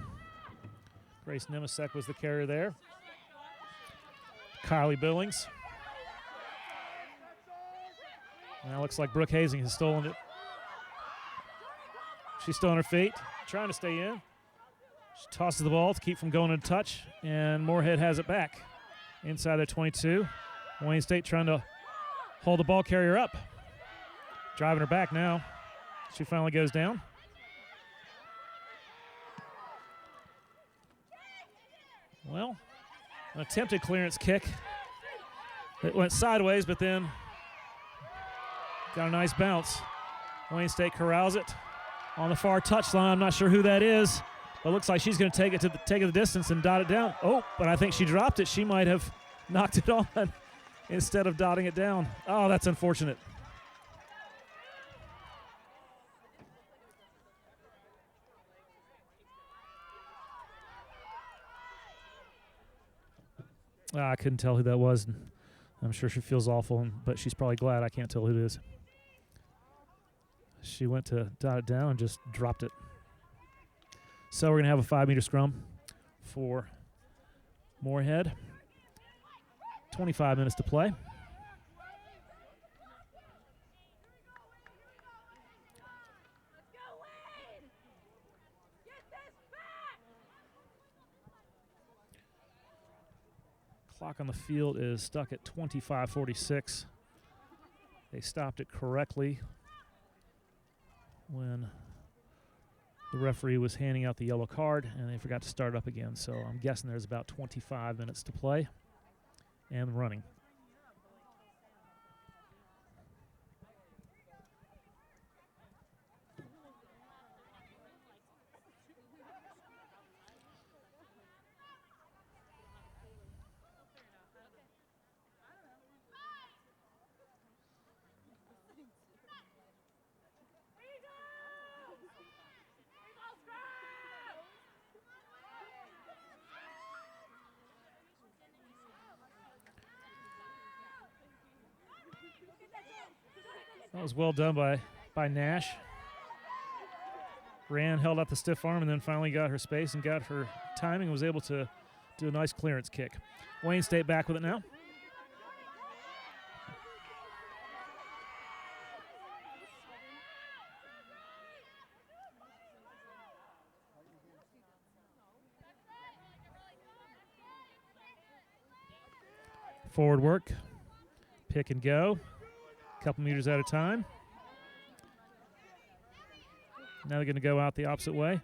Grace Nemisek was the carrier there. Kylie Billings. Now looks like Brooke Hazing has stolen it. She's still on her feet, trying to stay in. She tosses the ball to keep from going into touch, and Moorhead has it back inside their 22. Wayne State trying to hold the ball carrier up. Driving her back now. She finally goes down. Well, an attempted clearance kick. It went sideways, but then got a nice bounce. Wayne State corrals it on the far touchline. I'm not sure who that is, but it looks like she's going to take it the distance and dot it down. Oh, but I think she dropped it. She might have knocked it on instead of dotting it down. Oh, that's unfortunate. I couldn't tell who that was. I'm sure she feels awful, but she's probably glad I can't tell who it is. She went to dot it down and just dropped it. So we're going to have a 5-meter scrum for Moorhead. 25 minutes to play. Clock on the field is stuck at 25:46. They stopped it correctly when the referee was handing out the yellow card, and they forgot to start up again. So I'm guessing there's about 25 minutes to play and running. That was well done by Nash. Ran, held out the stiff arm, and then finally got her space and got her timing and was able to do a nice clearance kick. Wayne State back with it now. Forward work, pick and go. Couple meters at a time. Now they're going to go out the opposite way.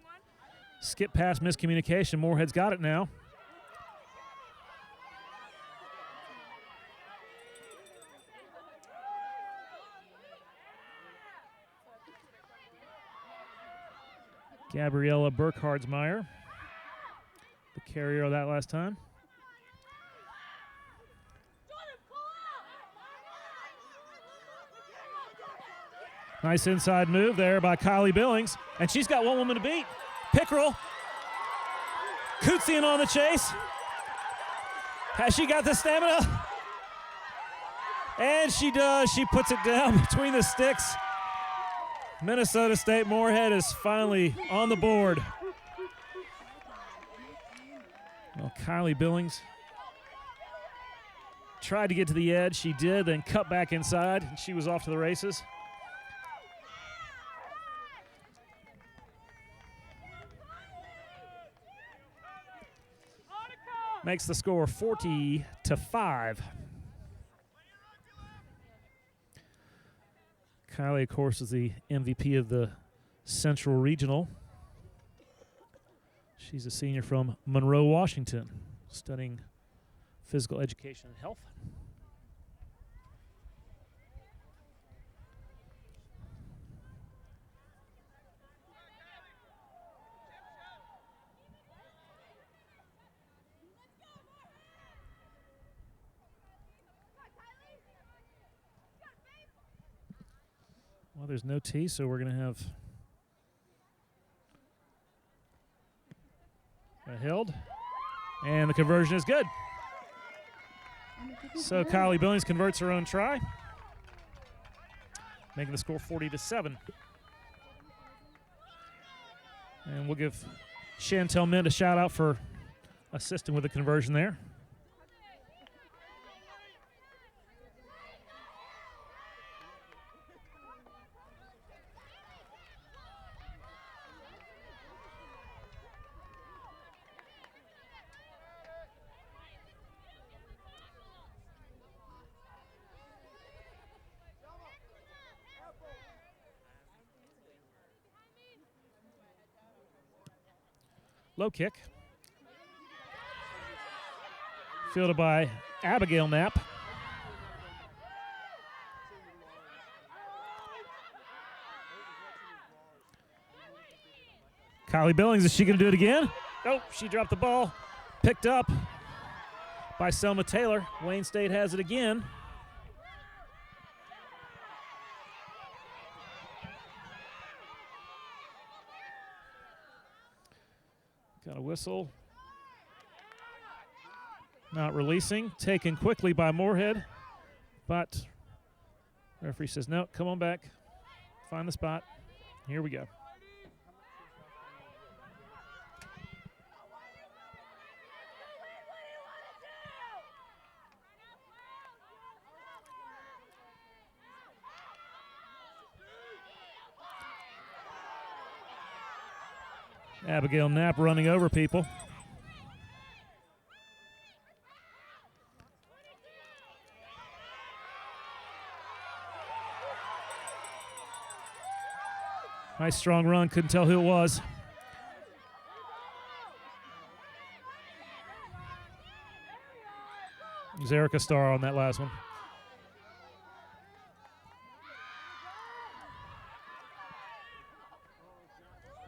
Skip pass, miscommunication. Moorhead's got it now. Gabriella Burkhardsmeyer, the carrier of that last time. Nice inside move there by Kylie Billings. And she's got one woman to beat. Pickrell. Kootsian on the chase. Has she got the stamina? And she does. She puts it down between the sticks. Minnesota State Moorhead is finally on the board. Well, Kylie Billings tried to get to the edge. She did, then cut back inside, and she was off to the races. Makes the score 40-5. Kylie, of course, is the MVP of the Central Regional. She's a senior from Monroe, Washington, studying physical education and health. Well, there's no tee, so we're going to have a held, and the conversion is good. So Kylie Billings converts her own try, making the score 40-7. And we'll give Chantel Mint a shout out for assisting with the conversion there. Low kick. Fielded by Abigail Knapp. Kylie Billings, is she going to do it again? Nope, she dropped the ball. Picked up by Selma Taylor. Wayne State has it again. Got a whistle. Not releasing, taken quickly by Moorhead, but referee says, no, come on back, find the spot. Here we go. Abigail Knapp running over people. Nice strong run, couldn't tell who it was. It was Erica Starr on that last one.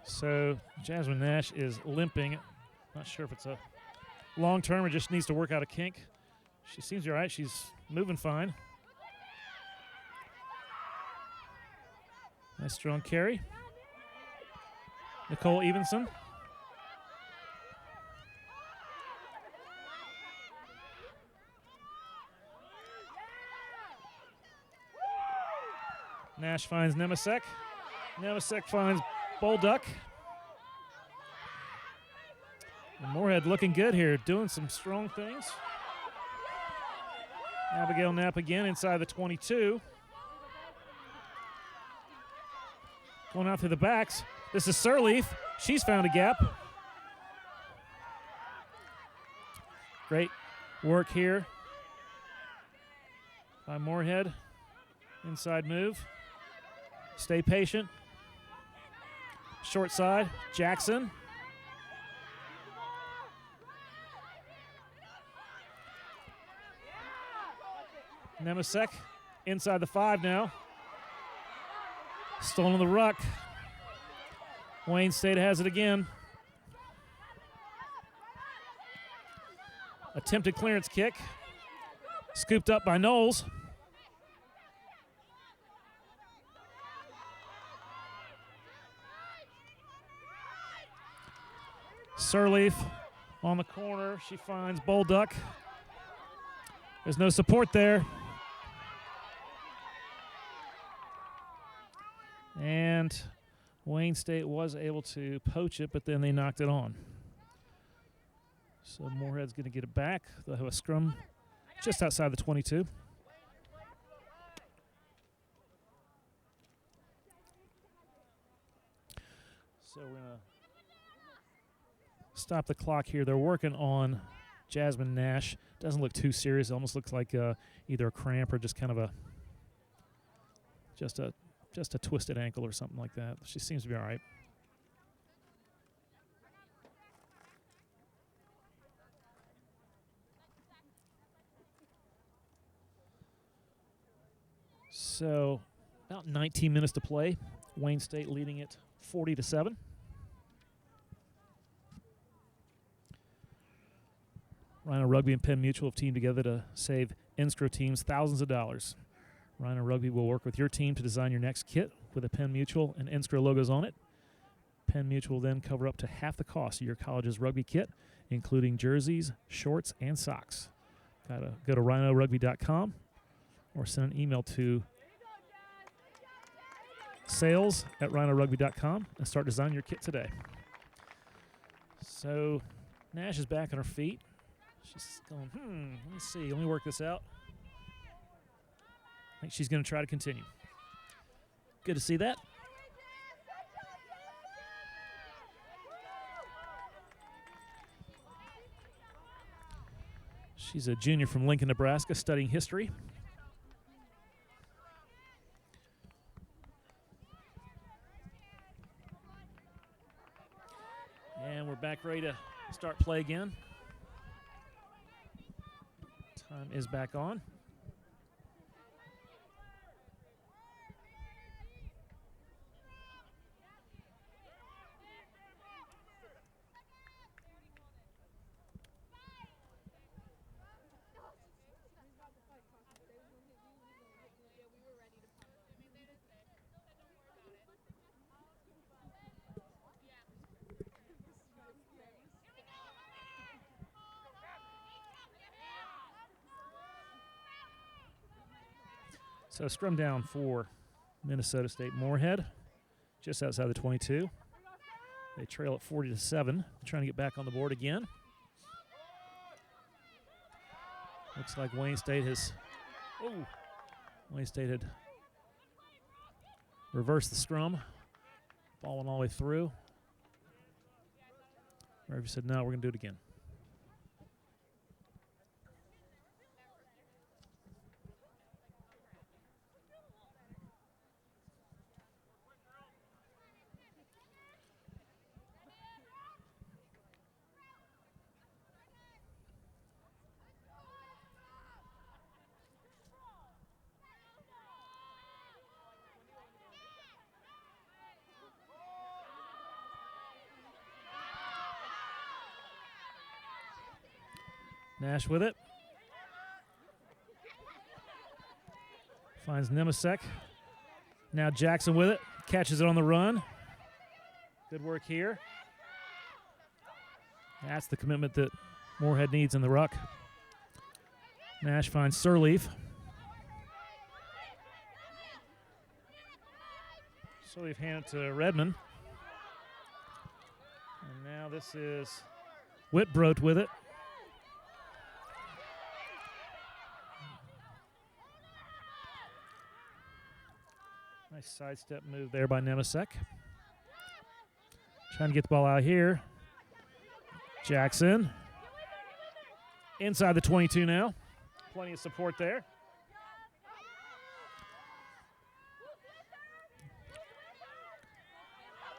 So Jasmine Nash is limping. Not sure if it's a long term or just needs to work out a kink. She seems all right. She's moving fine. Nice strong carry. Nicole Evenson. Nash finds Nemisek. Nemisek finds Bolduck. And Moorhead looking good here, doing some strong things. Abigail Knapp again inside the 22. Going out through the backs. This is Sirleaf. She's found a gap. Great work here by Moorhead. Inside move. Stay patient. Short side, Jackson. Nemisek inside the 5 now. Stolen the ruck. Wayne State has it again. Attempted clearance kick. Scooped up by Knowles. Sirleaf on the corner. She finds Bolduck. There's no support there. And Wayne State was able to poach it, but then they knocked it on. So Moorhead's going to get it back. They'll have a scrum just outside the 22. So we're going to stop the clock here. They're working on Jasmine Nash. Doesn't look too serious. It almost looks like either a cramp or just kind of a twisted ankle or something like that. She seems to be all right. So about 19 minutes to play. Wayne State leading it 40-7. Rhino Rugby and Penn Mutual have teamed together to save NSCRO teams thousands of dollars. Rhino Rugby will work with your team to design your next kit with a Penn Mutual and NSCRO logos on it. Penn Mutual will then cover up to half the cost of your college's rugby kit, including jerseys, shorts, and socks. Gotta go to rhinorugby.com or send an email to sales@rhinorugby.com and start designing your kit today. So Nash is back on her feet. She's going, let me see. Let me work this out. I think she's going to try to continue. Good to see that. She's a junior from Lincoln, Nebraska, studying history. And we're back ready to start play again. Time is back on. So scrum down for Minnesota State Moorhead, just outside the 22. They trail at 40-7, trying to get back on the board again. Looks like Wayne State had reversed the scrum. Ball went all the way through. Referee said, no, we're going to do it again. Nash with it. Finds Nemisek. Now Jackson with it. Catches it on the run. Good work here. That's the commitment that Moorhead needs in the ruck. Nash finds Sirleaf. Sirleaf hand it to Redmond. And now this is Whitbrodt with it. Nice sidestep move there by Nemisek. Trying to get the ball out here. Jackson. Inside the 22 now. Plenty of support there.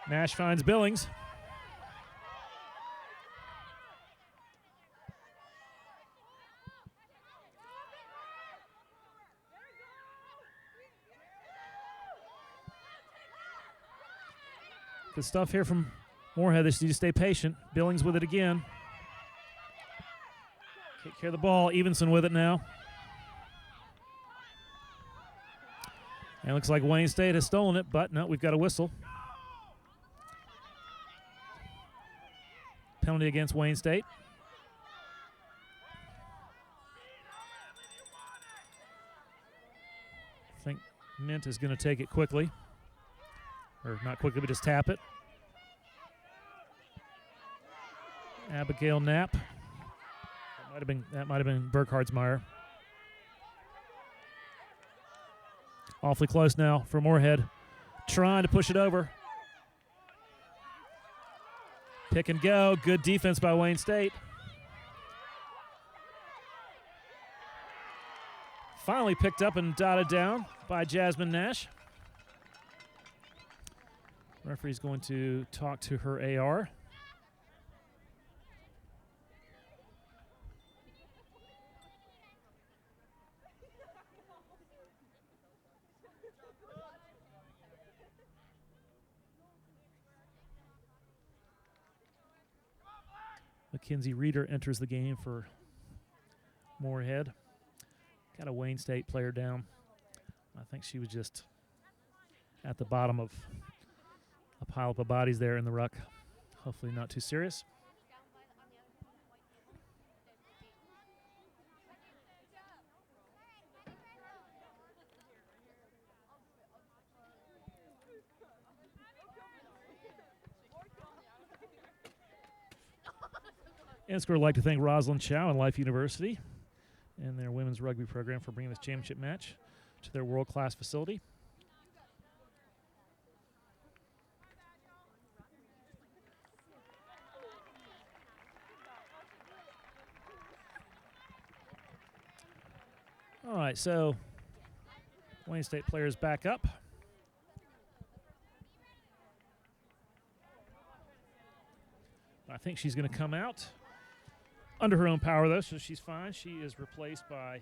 Nash finds Billings. Good stuff here from Moorhead. They just need to stay patient. Billings with it again. Take care of the ball. Evenson with it now. And it looks like Wayne State has stolen it, but no, we've got a whistle. Penalty against Wayne State. I think Mint is going to take it quickly. Or not quickly, but just tap it. Abigail Knapp. That might have been Burkhardsmeyer. Awfully close now for Moorhead. Trying to push it over. Pick and go. Good defense by Wayne State. Finally picked up and dotted down by Jasmine Nash. Referee's going to talk to her AR. Mackenzie Reeder enters the game for Moorhead. Got a Wayne State player down. I think she was just at the bottom of a pile of bodies there in the ruck. Hopefully not too serious. NSCRO would like to thank Rosalind Chow and Life University and their women's rugby program for bringing this championship match to their world-class facility. All right, so Wayne State players back up. I think she's going to come out under her own power, though, so she's fine. She is replaced by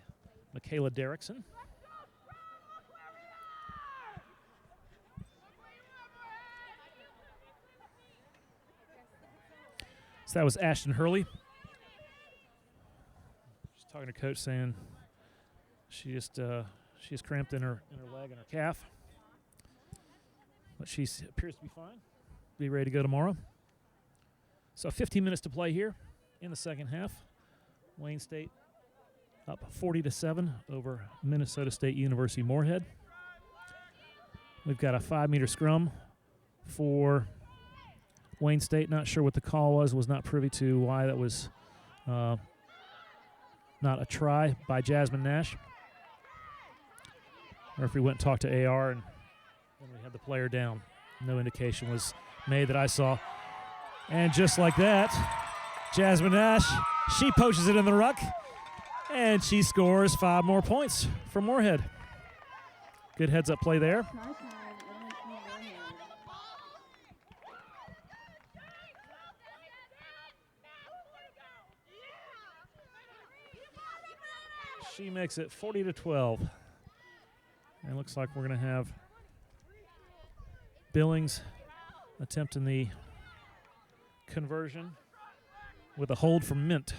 Michaela Derrickson. So that was Ashton Hurley. She's talking to coach, saying she is cramped in her leg and her calf, but she appears to be fine. Be ready to go tomorrow. So 15 minutes to play here in the second half. Wayne State up 40-7 over Minnesota State University Moorhead. We've got a 5-meter scrum for Wayne State. Not sure what the call was not privy to why that was not a try by Jasmine Nash. Referee went and talked to AR, and then we had the player down. No indication was made that I saw. And just like that, Jasmine Nash, she poaches it in the ruck, and she scores 5 more points for Moorhead. Good heads-up play there. She makes it 40-12. And it looks like we're going to have Billings attempting the conversion with a hold from Mint.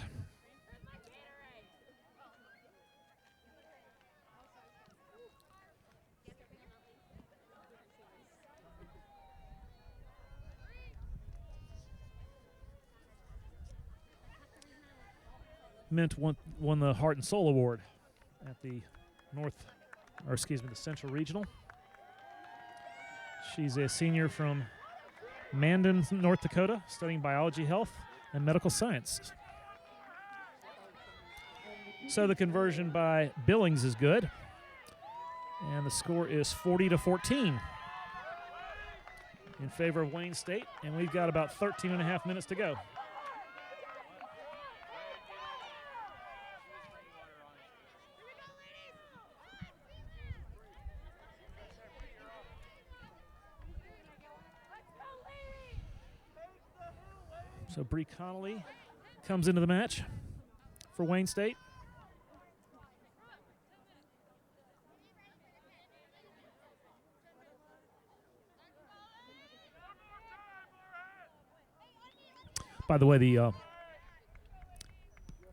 Mint won the Heart and Soul Award at the the Central Regional. She's a senior from Mandan, North Dakota, studying biology, health, and medical science. So the conversion by Billings is good, and the score is 40-14 in favor of Wayne State, and we've got about 13 and a half minutes to go. So Bree Connolly comes into the match for Wayne State. By the way,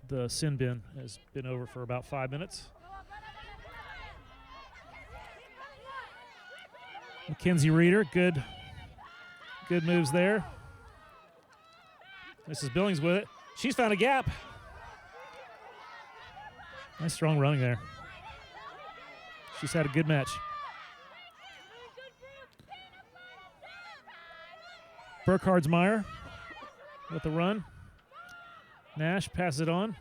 the sin bin has been over for about 5 minutes. Mackenzie Reeder, good moves there. Mrs. Billings with it. She's found a gap. Nice strong running there. She's had a good match. Burkhardsmeyer with the run. Nash passes it on.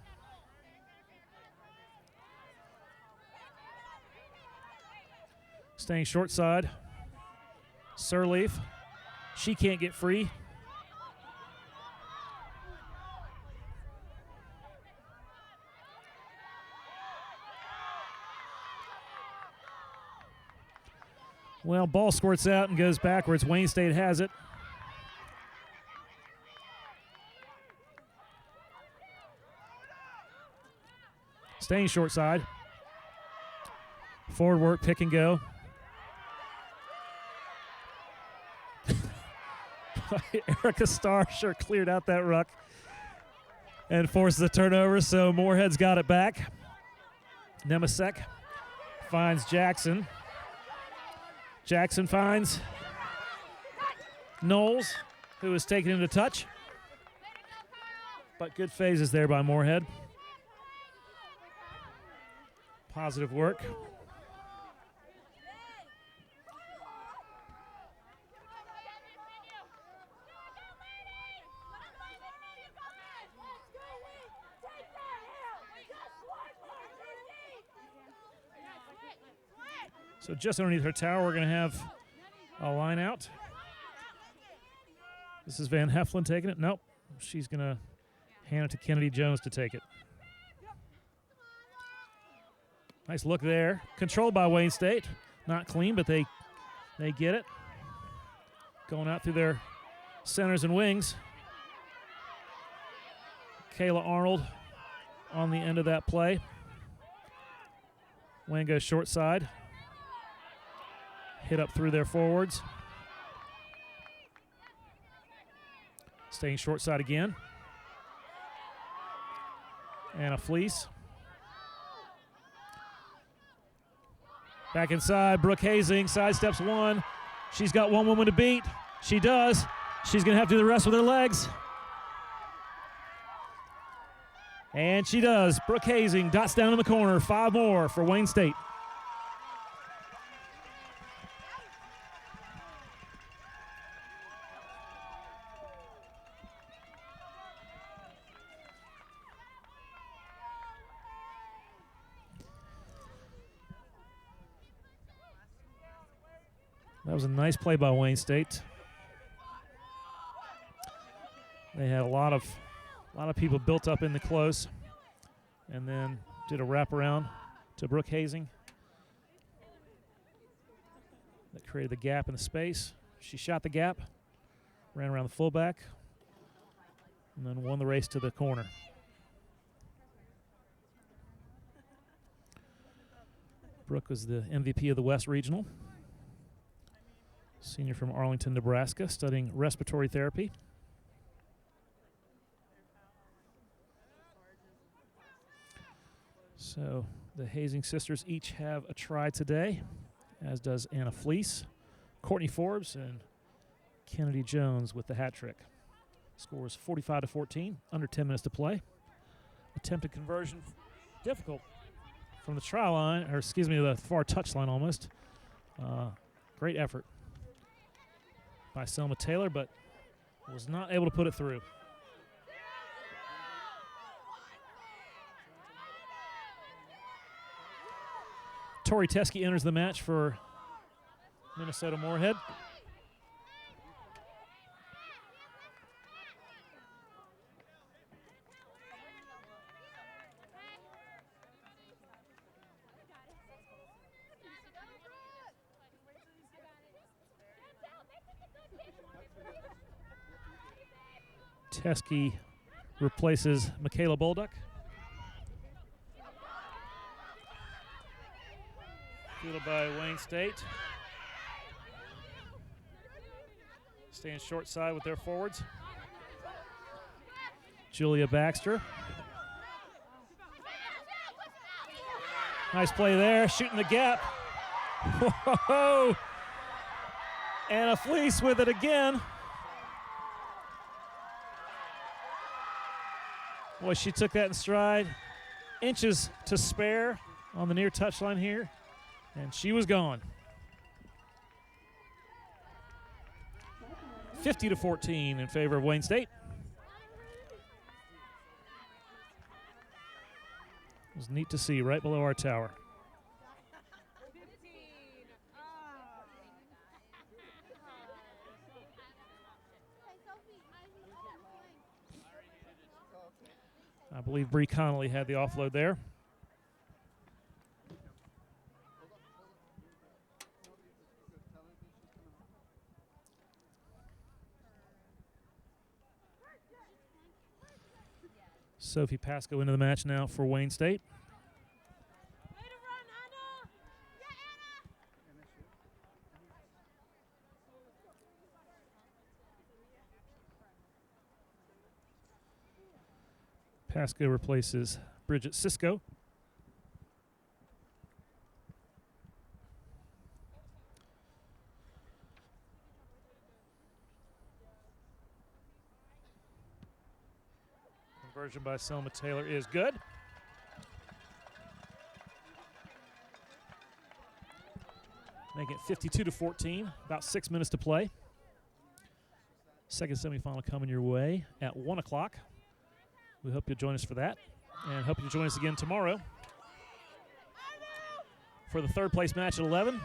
Staying short side. Sirleaf. She can't get free. Well, ball squirts out and goes backwards. Wayne State has it. Staying short side. Forward work, pick and go. Erica Starr sure cleared out that ruck and forces a turnover, so Moorhead's got it back. Nemasek finds Jackson. Jackson finds Knowles, who is taken into touch. But good phases there by Moorhead. Positive work. So just underneath her tower, we're going to have a line out. This is Van Heflin taking it. Nope. She's going to hand it to Kennedy Jones to take it. Nice look there. Controlled by Wayne State. Not clean, but they get it. Going out through their centers and wings. Kayla Arnold on the end of that play. Wayne goes short side. Hit up through their forwards. Staying short side again. And a fleece. Back inside, Brooke Hazing sidesteps one. She's got one woman to beat. She does. She's going to have to do the rest with her legs. And she does. Brooke Hazing dots down in the corner. 5 more for Wayne State. That was a nice play by Wayne State. They had a lot of people built up in the close, and then did a wraparound to Brooke Hazing that created the gap in the space. She shot the gap, ran around the fullback, and then won the race to the corner. Brooke was the MVP of the West Regional. Senior from Arlington, Nebraska, studying respiratory therapy. So the Hazing sisters each have a try today, as does Anna Fleece, Courtney Forbes, and Kennedy Jones with the hat trick. Scores 45-14, under 10 minutes to play. Attempted conversion, difficult from the try line, or excuse me, the far touch line almost. Great effort by Selma Taylor, but was not able to put it through. Tori Teskey enters the match for MSU-Moorhead. Teskey replaces Michaela Bolduck. Fielded by Wayne State. Staying short side with their forwards. Julia Baxter. Nice play there, shooting the gap. Whoa! And a Fleece with it again. Boy, she took that in stride. Inches to spare on the near touchline here, and she was gone. 50-14 in favor of Wayne State. It was neat to see right below our tower. I believe Bree Connolly had the offload there. Sophie Pasco into the match now for Wayne State. Pasco replaces Bridget Cisco. Conversion by Selma Taylor is good. Make it 52-14, about 6 minutes to play. Second semifinal coming your way at 1 o'clock. We hope you'll join us for that, and hope you'll join us again tomorrow for the third place match at 11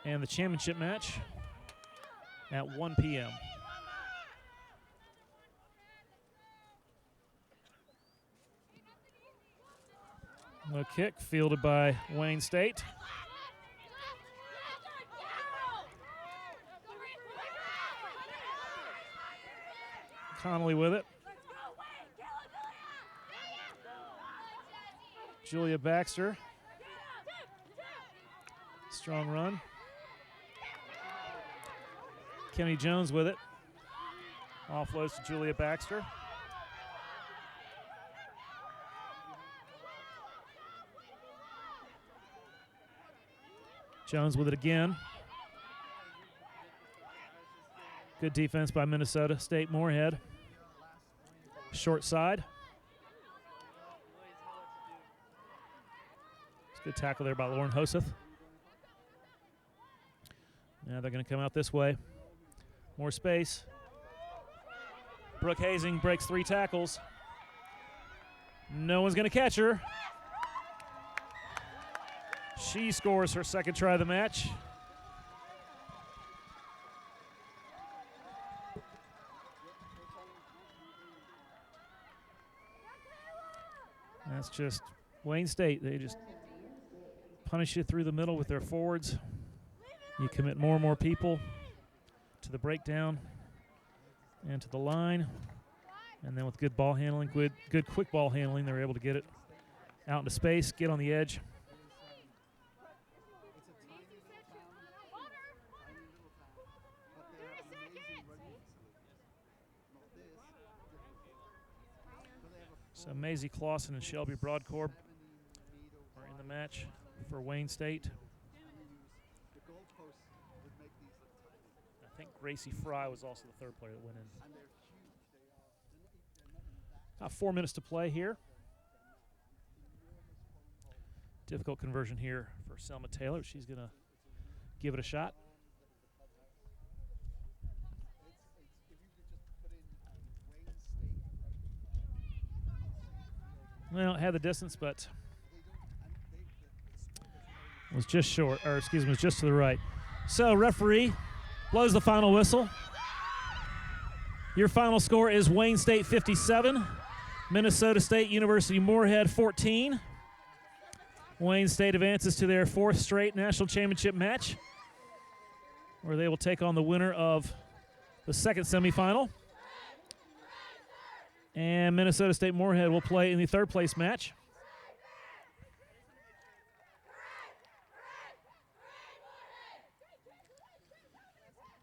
and the championship match at 1 p.m. No kick fielded by Wayne State. Connolly with it. Julia Baxter. Strong run. Kenny Jones with it. Offloads to Julia Baxter. Jones with it again. Good defense by Minnesota State Moorhead. Short side. Good tackle there by Lauren Hoseth. Now they're going to come out this way. More space. Brooke Hazing breaks 3 tackles. No one's going to catch her. She scores her second try of the match. That's just Wayne State. They just punish you through the middle with their forwards. You commit more and more people to the breakdown and to the line. And then with good ball handling, good quick ball handling, they're able to get it out into space, get on the edge. So Maisie Clausen and Shelby Broadcorb are in the match for Wayne State. I think Gracie Fry was also the third player that went in. About 4 minutes to play here. Difficult conversion here for Selma Taylor. She's going to give it a shot. Well, it had the distance, but was just short, or excuse me, was just to the right. So referee blows the final whistle. Your final score is Wayne State 57, Minnesota State University Moorhead 14. Wayne State advances to their 4th straight national championship match, where they will take on the winner of the 2nd semifinal. And Minnesota State Moorhead will play in the 3rd place match.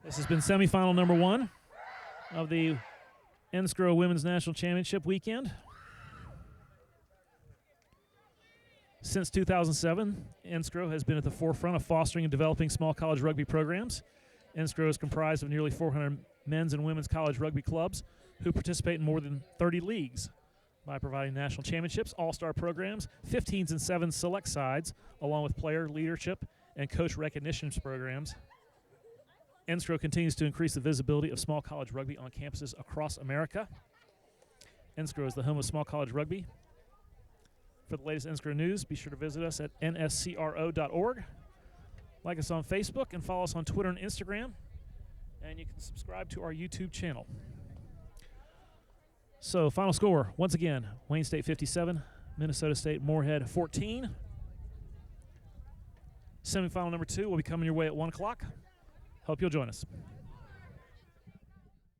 This has been semifinal number 1 of the NSCRO Women's National Championship weekend. Since 2007, NSCRO has been at the forefront of fostering and developing small college rugby programs. NSCRO is comprised of nearly 400 men's and women's college rugby clubs who participate in more than 30 leagues by providing national championships, all-star programs, 15s and 7s select sides, along with player leadership and coach recognition programs. NSCRO continues to increase the visibility of small college rugby on campuses across America. NSCRO is the home of small college rugby. For the latest NSCRO news, be sure to visit us at nscro.org. Like us on Facebook and follow us on Twitter and Instagram. And you can subscribe to our YouTube channel. So, final score, once again, Wayne State 57, Minnesota State Moorhead 14. Semifinal number 2 will be coming your way at 1 o'clock. Hope you'll join us.